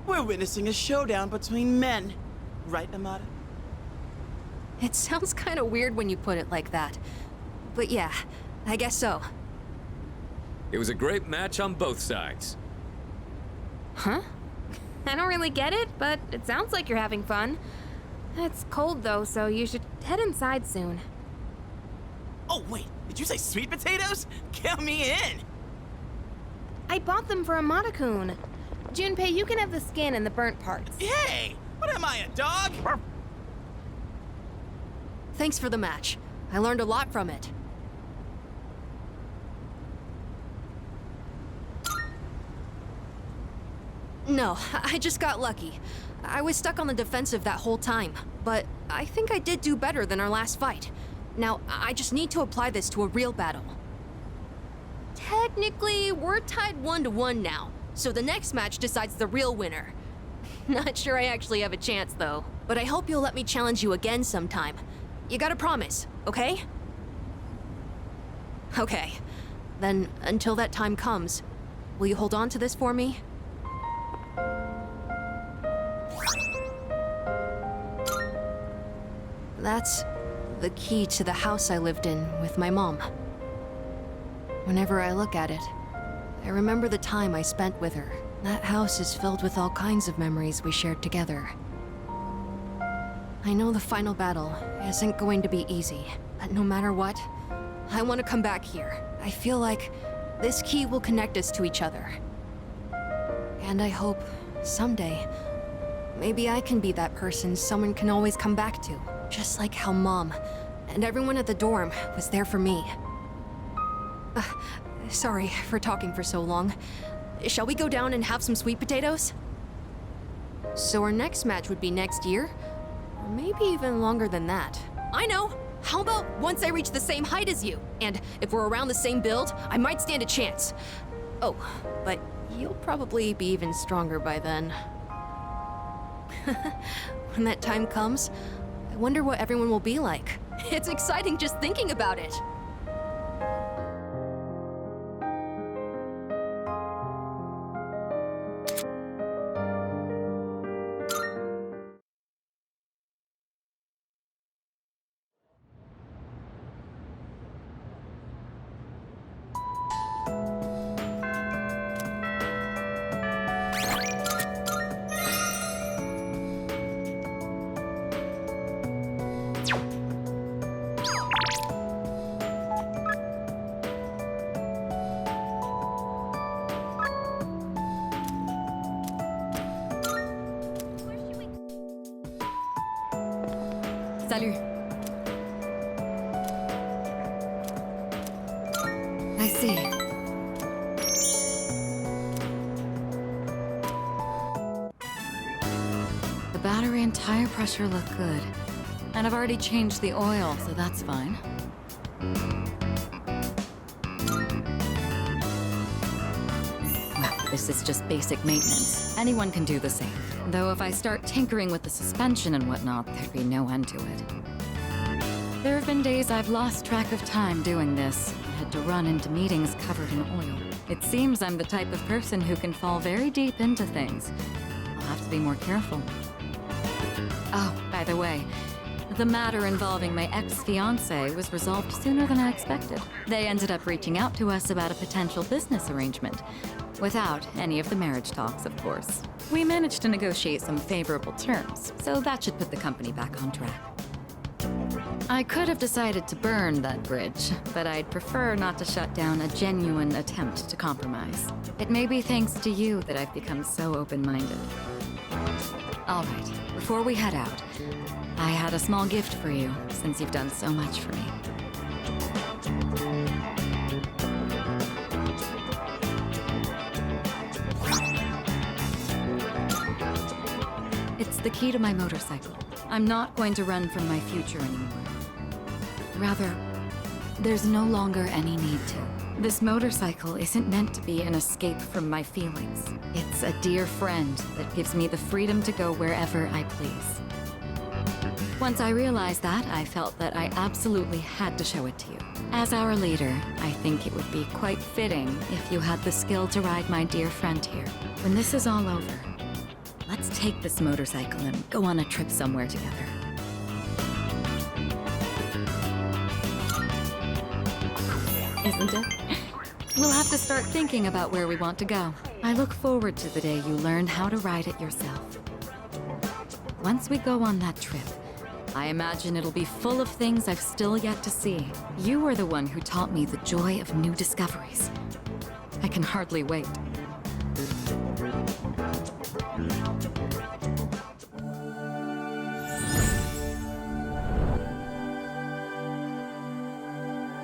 We're witnessing a showdown between men. Right, Amada? It sounds kind of weird when you put it like that. But yeah, I guess so. It was a great match on both sides. Huh? I don't really get it, but it sounds like you're having fun. It's cold though, so you should head inside soon. Oh wait, did you say sweet potatoes? Count me in! I bought them for Amada-kun. Junpei, you can have the skin and the burnt parts. Hey! What am I, a dog? Thanks for the match. I learned a lot from it. No, I just got lucky. I was stuck on the defensive that whole time, but I think I did do better than our last fight. Now, I just need to apply this to a real battle. Technically, we're tied 1-1 now, so the next match decides the real winner. Not sure I actually have a chance, though, but I hope you'll let me challenge you again sometime. You gotta promise, okay? Okay. Then, until that time comes, will you hold on to this for me? That's the key to the house I lived in with my mom. Whenever I look at it, I remember the time I spent with her. That house is filled with all kinds of memories we shared together. I know the final battle isn't going to be easy, but no matter what, I want to come back here. I feel like this key will connect us to each other. And I hope, someday, maybe I can be that person someone can always come back to. Just like how Mom and everyone at the dorm was there for me. Sorry for talking for so long. Shall we go down and have some sweet potatoes? So our next match would be next year? Or maybe even longer than that. I know! How about once I reach the same height as you? And if we're around the same build, I might stand a chance. Oh, but you'll probably be even stronger by then. When that time comes, I wonder what everyone will be like. It's exciting just thinking about it. Salut. I see. The battery and tire pressure look good. And I've already changed the oil, so that's fine. Well, this is just basic maintenance. Anyone can do the same. Though if I start tinkering with the suspension and whatnot, there'd be no end to it. There have been days I've lost track of time doing this, and had to run into meetings covered in oil. It seems I'm the type of person who can fall very deep into things. I'll have to be more careful. Oh, by the way, the matter involving my ex-fiancé was resolved sooner than I expected. They ended up reaching out to us about a potential business arrangement. Without any of the marriage talks, of course. We managed to negotiate some favorable terms, so that should put the company back on track. I could have decided to burn that bridge, but I'd prefer not to shut down a genuine attempt to compromise. It may be thanks to you that I've become so open-minded. All right, before we head out, I had a small gift for you, since you've done so much for me. It's the key to my motorcycle. I'm not going to run from my future anymore. Rather, there's no longer any need to. This motorcycle isn't meant to be an escape from my feelings. It's a dear friend that gives me the freedom to go wherever I please. Once I realized that, I felt that I absolutely had to show it to you. As our leader, I think it would be quite fitting if you had the skill to ride my dear friend here. When this is all over, let's take this motorcycle and go on a trip somewhere together. Isn't it? We'll have to start thinking about where we want to go. I look forward to the day you learn how to ride it yourself. Once we go on that trip, I imagine it'll be full of things I've still yet to see. You are the one who taught me the joy of new discoveries. I can hardly wait.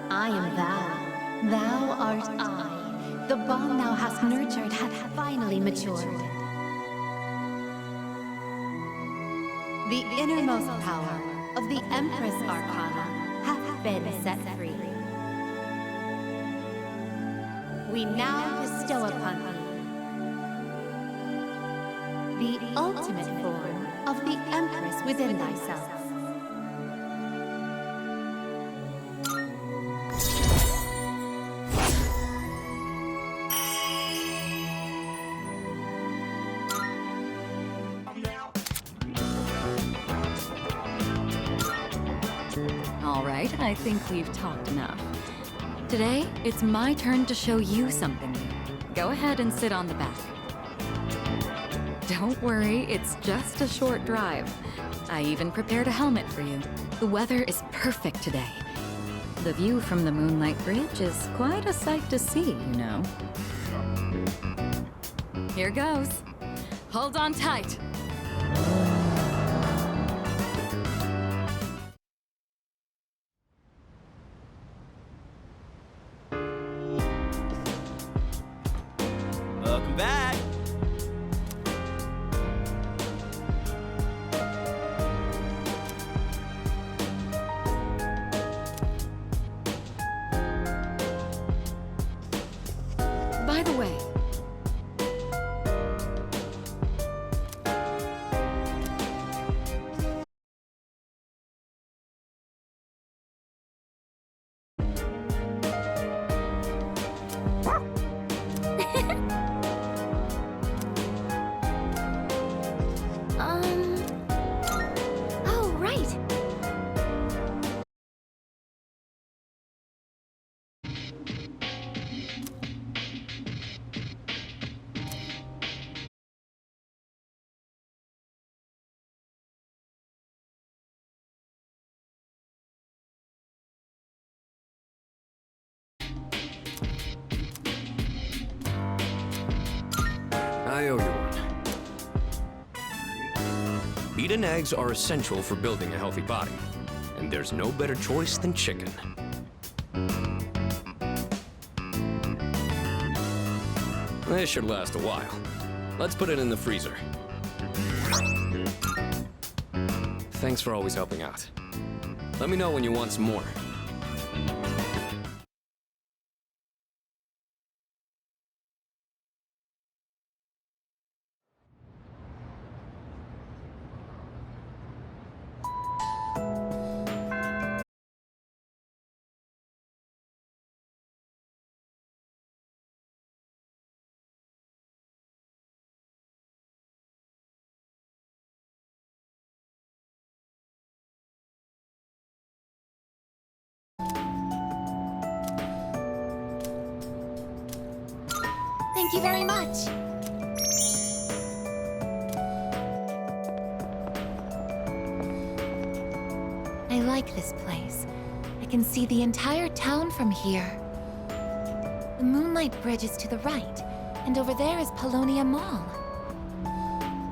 I am thou. Thou art I. The bond thou hast nurtured hath finally matured. The innermost power of the Empress Arcana hath been set free. We now bestow upon thee the ultimate form of the Empress within thyself. I think we've talked enough. Today, it's my turn to show you something new. Go ahead and sit on the back. Don't worry, it's just a short drive. I even prepared a helmet for you. The weather is perfect today. The view from the Moonlight Bridge is quite a sight to see, you know. Here goes. Hold on tight. Welcome back. the way. Oh, right. I owe you one. Meat and eggs are essential for building a healthy body, and there's no better choice than chicken. This should last a while. Let's put it in the freezer. Thanks for always helping out. Let me know when you want some more. Thank you very much. I like this place. I can see the entire town from here. The Moonlight Bridge is to the right, and over there is Polonia Mall.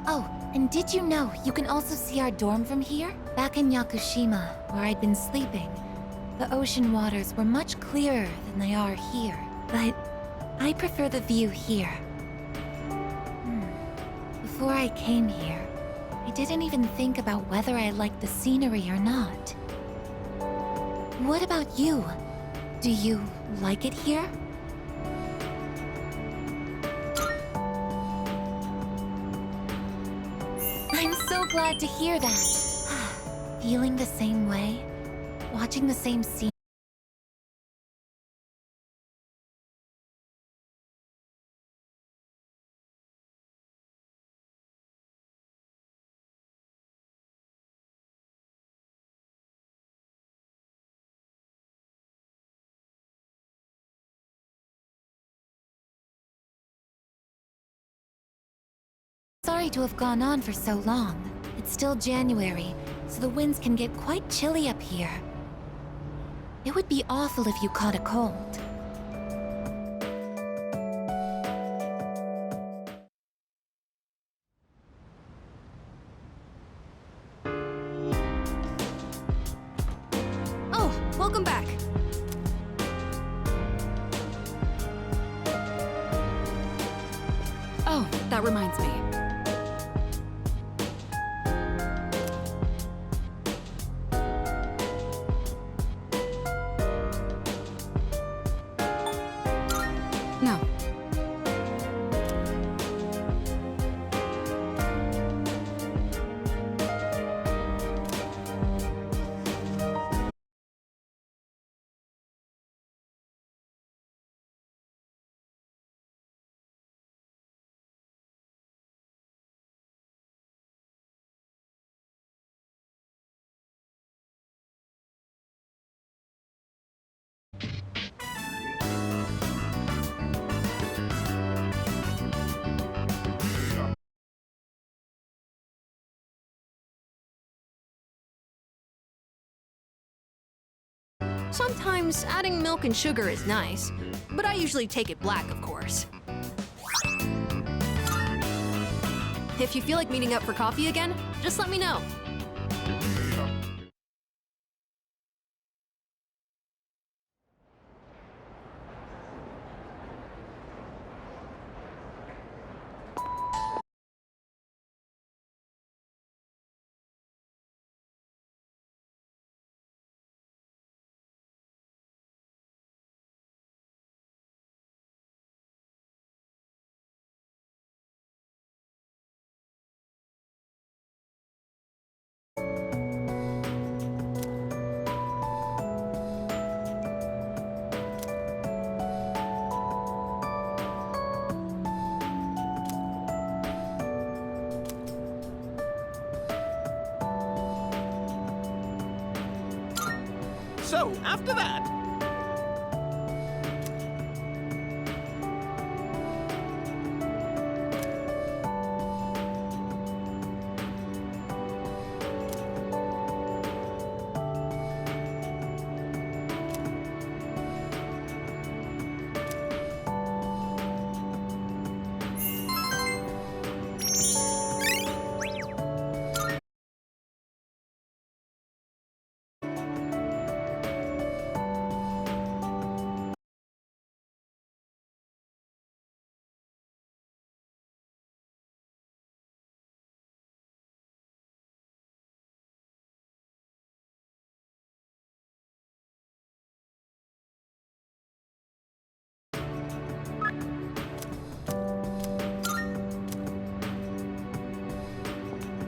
Oh, and did you know you can also see our dorm from here? Back in Yakushima, where I'd been sleeping, the ocean waters were much clearer than they are here. But I prefer the view here. Before I came here, I didn't even think about whether I liked the scenery or not. What about you? Do you like it here? I'm so glad to hear that. Feeling the same way? Watching the same scene? Sorry to have gone on for so long. It's still January, so the winds can get quite chilly up here. It would be awful if you caught a cold. Oh, welcome back. Oh, that reminds me. No. Sometimes adding milk and sugar is nice, but I usually take it black, of course. If you feel like meeting up for coffee again, just let me know. So, after that...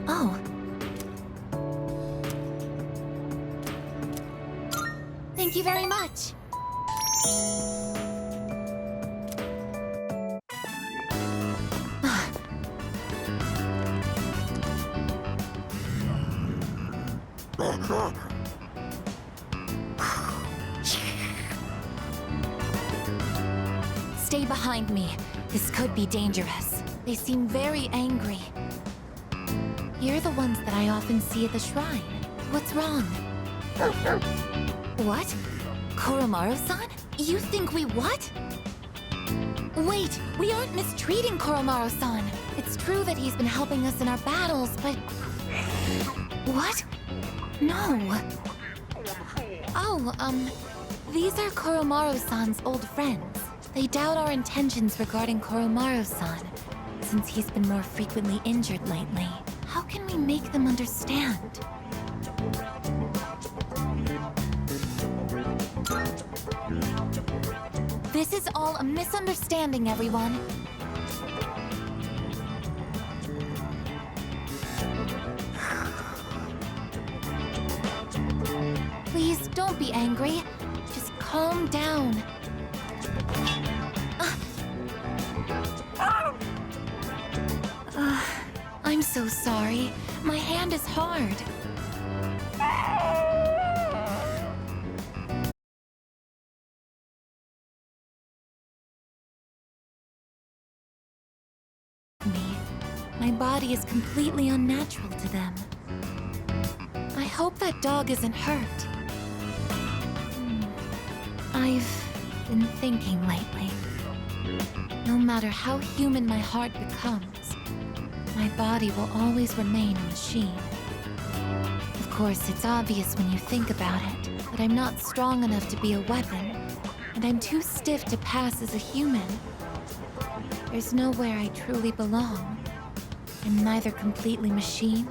Oh. Thank you very much. Stay behind me. This could be dangerous. They seem very angry. You're the ones that I often see at the shrine. What's wrong? What? Koromaru-san? You think we what? Wait, we aren't mistreating Koromaru-san. It's true that he's been helping us in our battles, but... What? No. Oh, these are Koromaru-san's old friends. They doubt our intentions regarding Koromaru-san, since he's been more frequently injured lately. How can we make them understand? This is all a misunderstanding, everyone. Please, don't be angry. Just calm down. I'm so sorry. My hand is hard. My body is completely unnatural to them. I hope that dog isn't hurt. I've been thinking lately. No matter how human my heart becomes, my body will always remain a machine. Of course, it's obvious when you think about it, but I'm not strong enough to be a weapon, and I'm too stiff to pass as a human. There's nowhere I truly belong. I'm neither completely machine,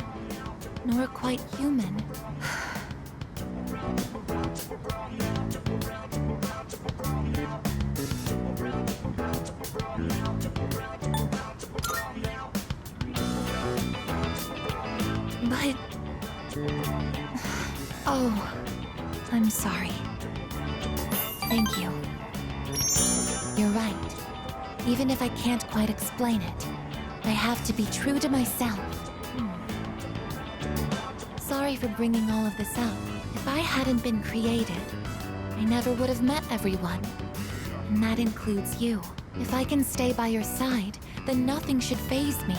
nor quite human. But... Oh, I'm sorry. Thank you. You're right. Even if I can't quite explain it, I have to be true to myself. Sorry for bringing all of this up. If I hadn't been created, I never would have met everyone. And that includes you. If I can stay by your side, then nothing should faze me.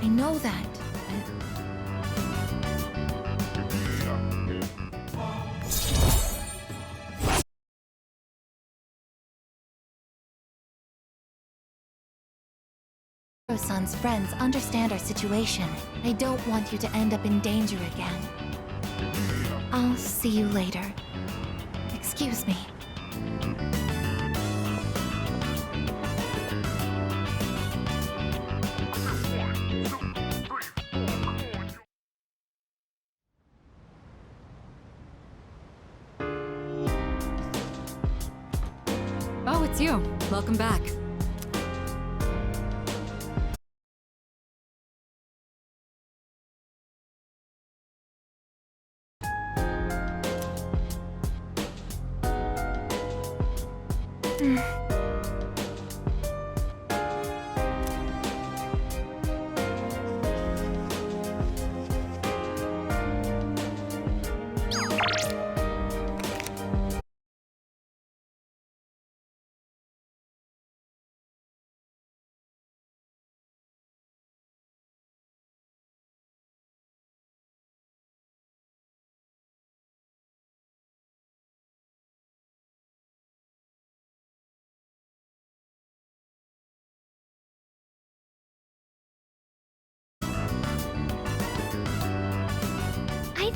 I know that. Son's friends understand our situation. I don't want you to end up in danger again. I'll see you later. Excuse me. Oh, it's you. Welcome back.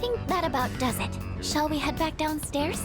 think that about does it. Shall we head back downstairs?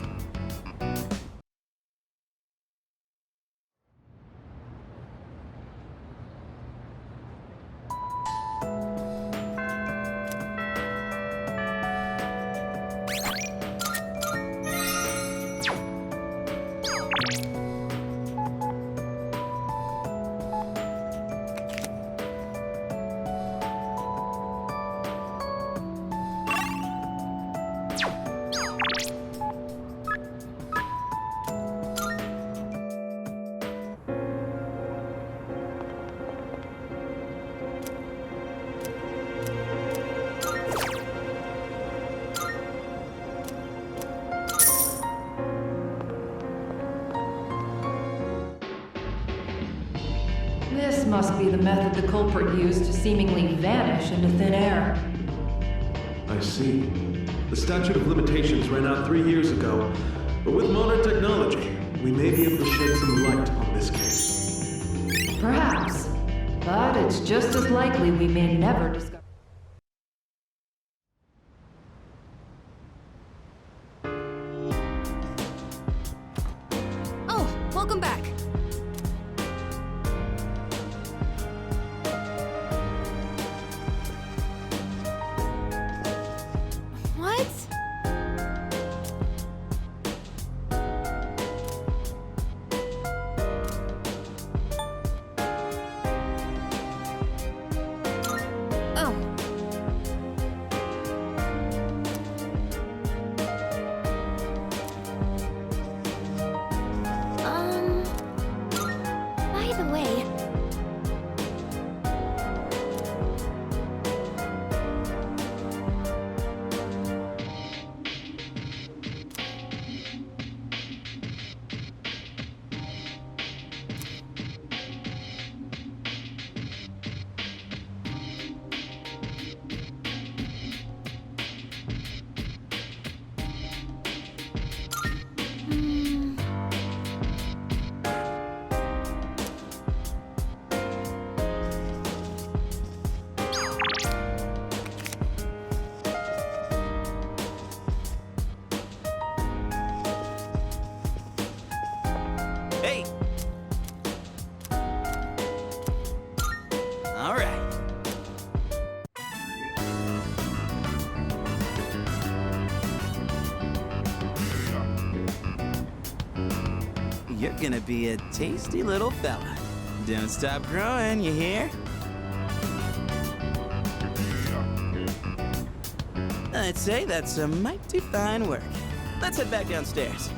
This must be the method the culprit used to seemingly vanish into thin air. I see. The statute of limitations ran out 3 years ago, but with modern technology, we may be able to shed some light on this case. Perhaps. But it's just as likely we may never discover. Oh, welcome back. What? Oh. By the way, Hey! All right. You're gonna be a tasty little fella. Don't stop growing, you hear? I'd say that's a mighty fine work. Let's head back downstairs.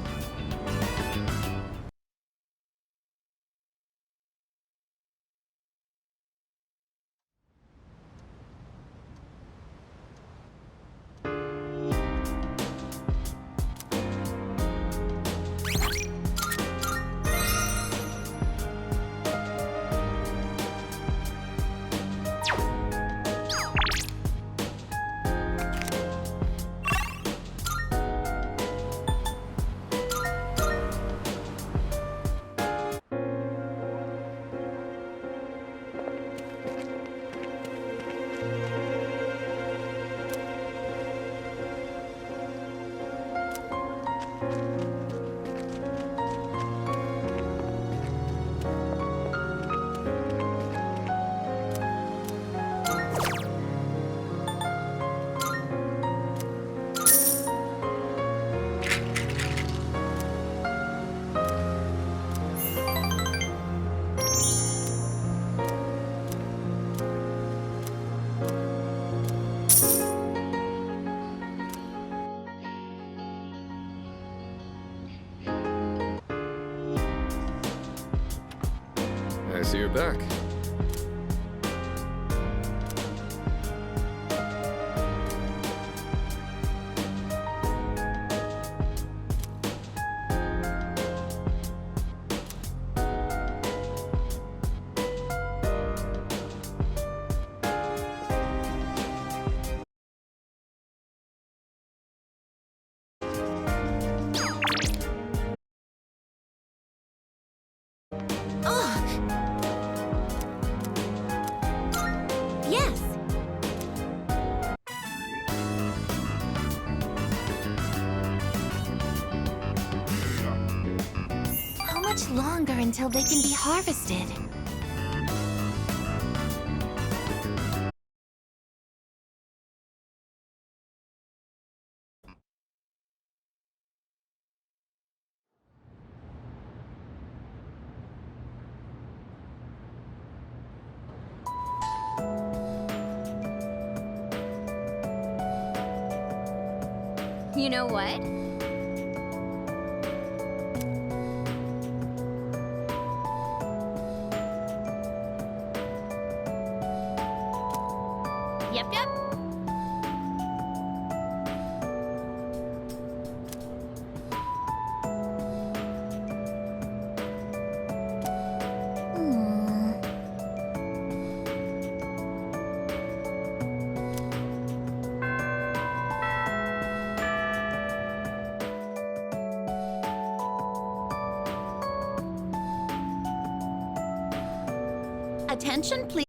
I see you're back. much longer until they can be harvested? You know what? Yep, yep. Attention, please.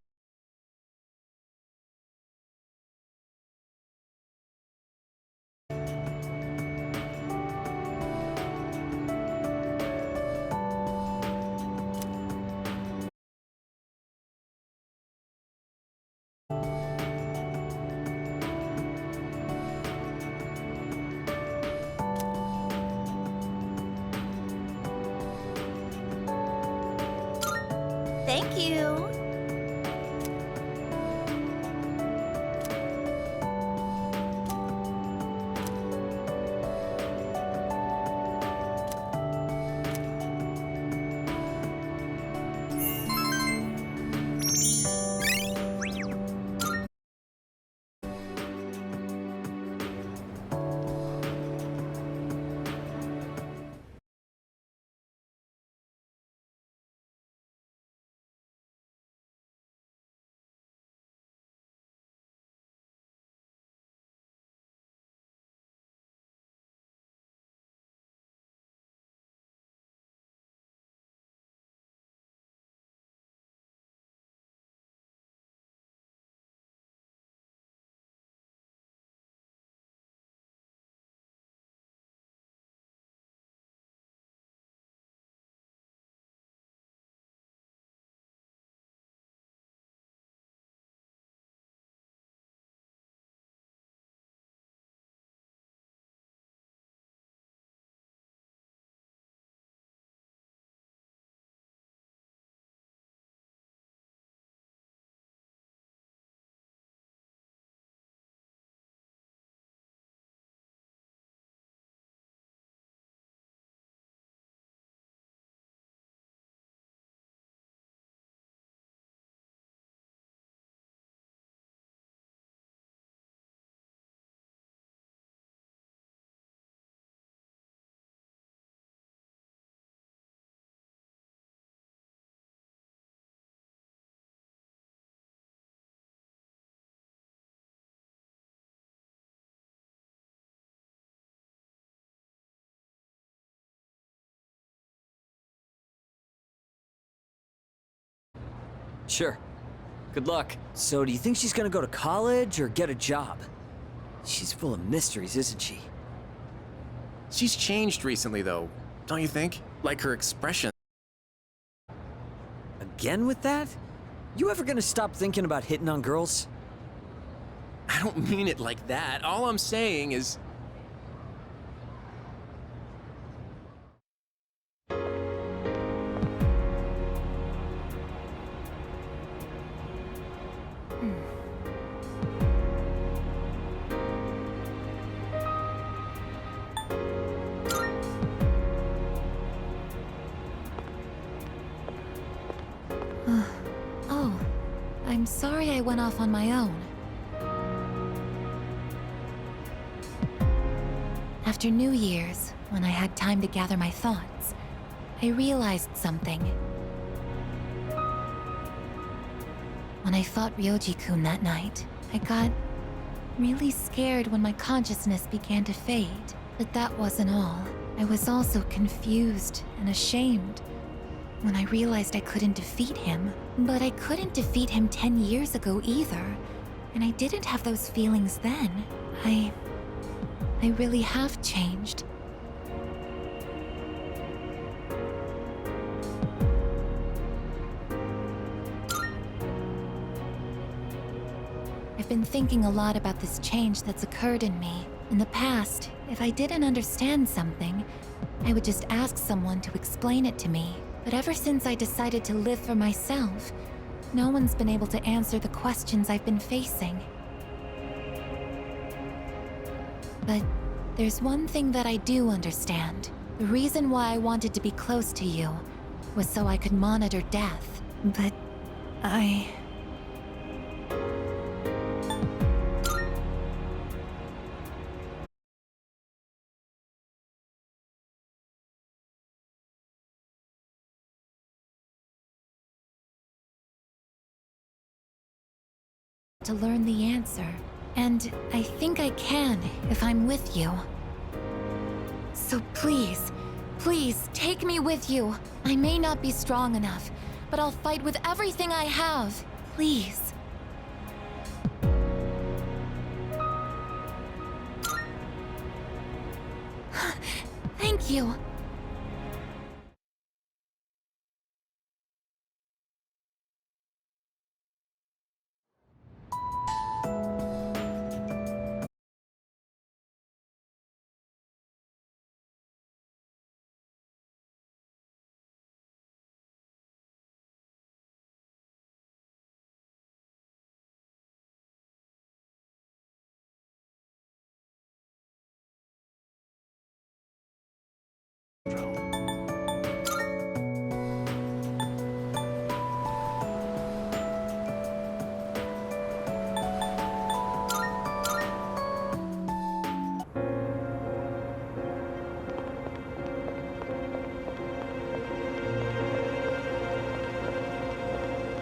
Thank you. Sure. Good luck. So do you think she's gonna go to college or get a job? She's full of mysteries, isn't she? She's changed recently, though, don't you think? Like her expression. Again with that? You ever gonna stop thinking about hitting on girls? I don't mean it like that. All I'm saying is... Oh, I'm sorry I went off on my own. After New Year's, when I had time to gather my thoughts, I realized something. When I fought Ryoji-kun that night, I got really scared when my consciousness began to fade. But that wasn't all. I was also confused and ashamed when I realized I couldn't defeat him. But I couldn't defeat him 10 years ago either, and I didn't have those feelings then. I really have changed. been thinking a lot about this change that's occurred in me. In the past, if I didn't understand something, I would just ask someone to explain it to me. But ever since I decided to live for myself, no one's been able to answer the questions I've been facing. But there's one thing that I do understand. The reason why I wanted to be close to you was so I could monitor death. But I... to learn the answer. And I think I can if I'm with you. So please, please, take me with you. I may not be strong enough, but I'll fight with everything I have. Please. Thank you.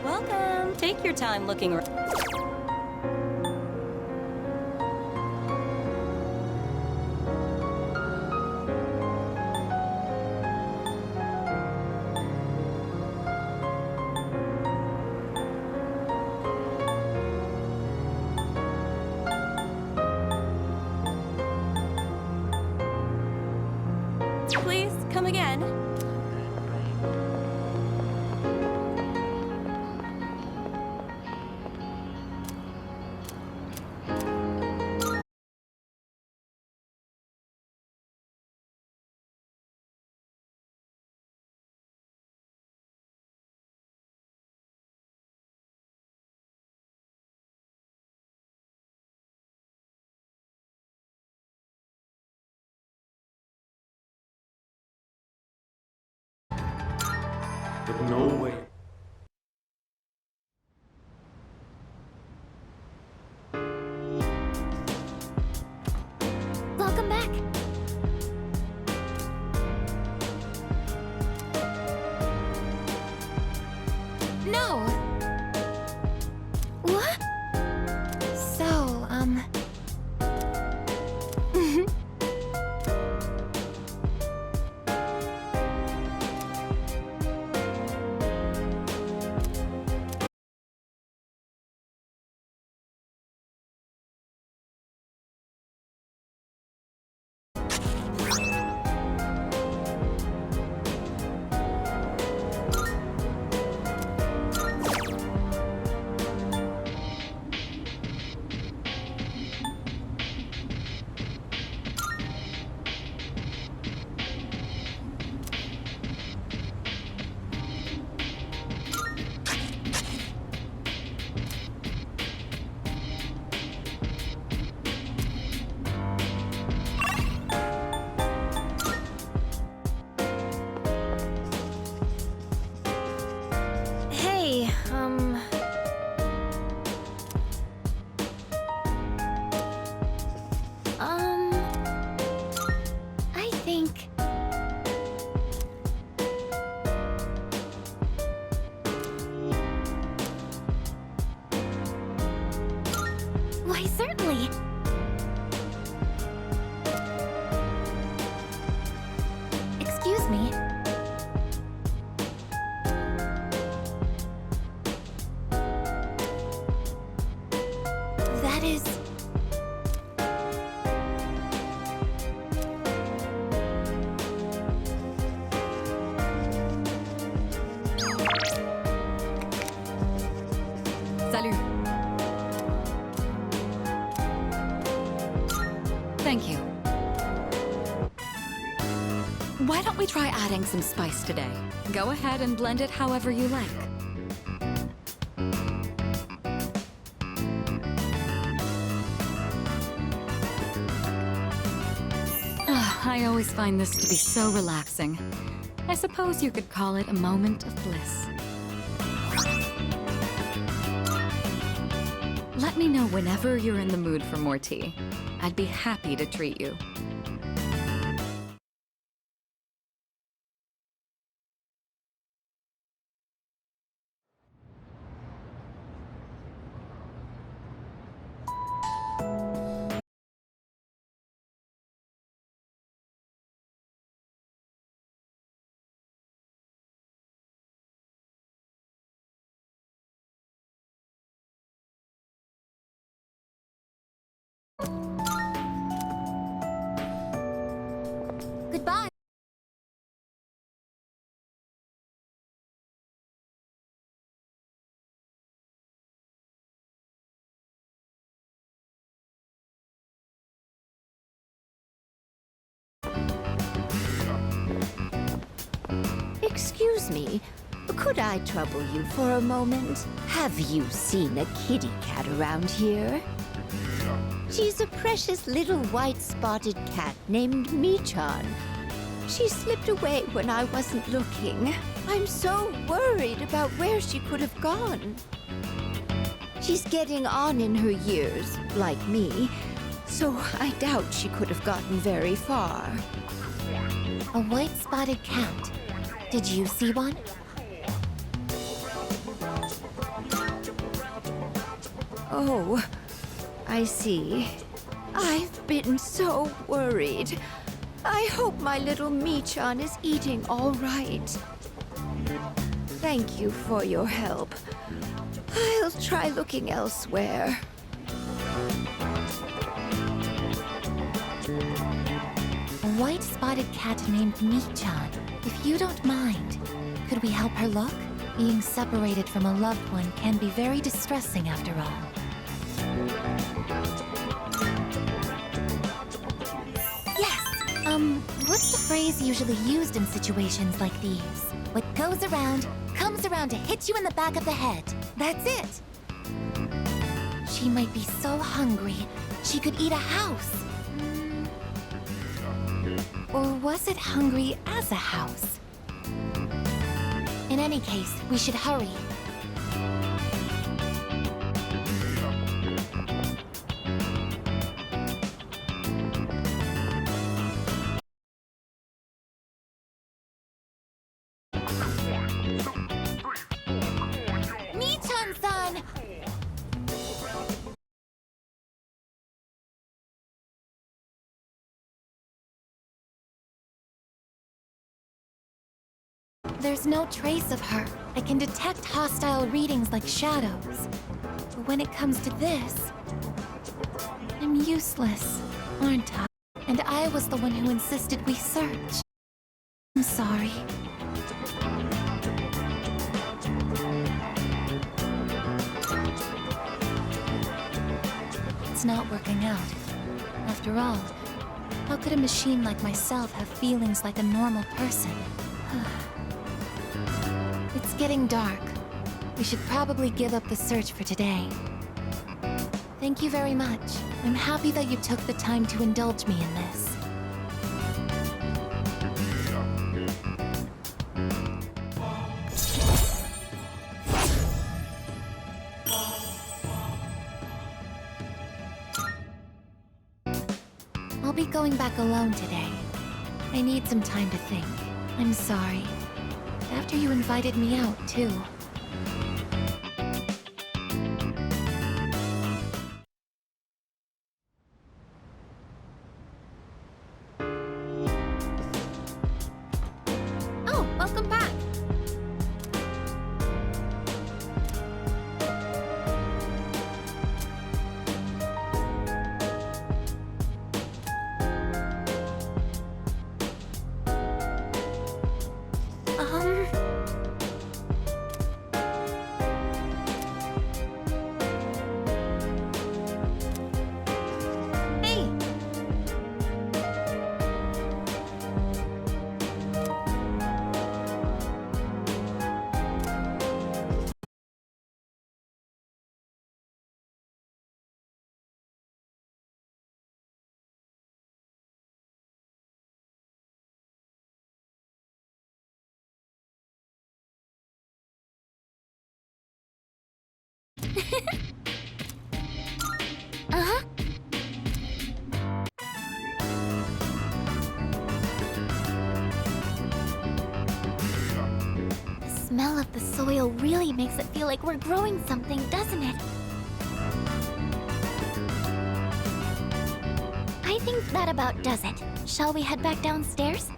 Welcome. Take your time looking around. Please, come again. But no way. Welcome back. No! What? So, Why don't we try adding some spice today? Go ahead and blend it however you like. I always find this to be so relaxing. I suppose you could call it a moment of bliss. Let me know whenever you're in the mood for more tea. I'd be happy to treat you. Goodbye. Excuse me, could I trouble you for a moment? Have you seen a kitty cat around here? She's a precious little white-spotted cat named Michan. She slipped away when I wasn't looking. I'm so worried about where she could have gone. She's getting on in her years, like me, so I doubt she could have gotten very far. A white-spotted cat. Did you see one? Oh, I see. I've been so worried. I hope my little Michan is eating all right. Thank you for your help. I'll try looking elsewhere. A white-spotted cat named Michan. If you don't mind, could we help her look? Being separated from a loved one can be very distressing after all. Yes! What's the phrase usually used in situations like these? What goes around, comes around to hit you in the back of the head. That's it! She might be so hungry, she could eat a house. Or was it hungry as a house? In any case, we should hurry. Michan-san! There's no trace of her. I can detect hostile readings like shadows. But when it comes to this, I'm useless, aren't I? And I was the one who insisted we search. I'm sorry. It's not working out. After all, how could a machine like myself have feelings like a normal person? It's getting dark. We should probably give up the search for today. Thank you very much. I'm happy that you took the time to indulge me in this. I'll be going back alone today. I need some time to think. I'm sorry. After you invited me out, too. Oh, welcome back. Uh-huh. The smell of the soil really makes it feel like we're growing something, doesn't it? I think that about does it. Shall we head back downstairs?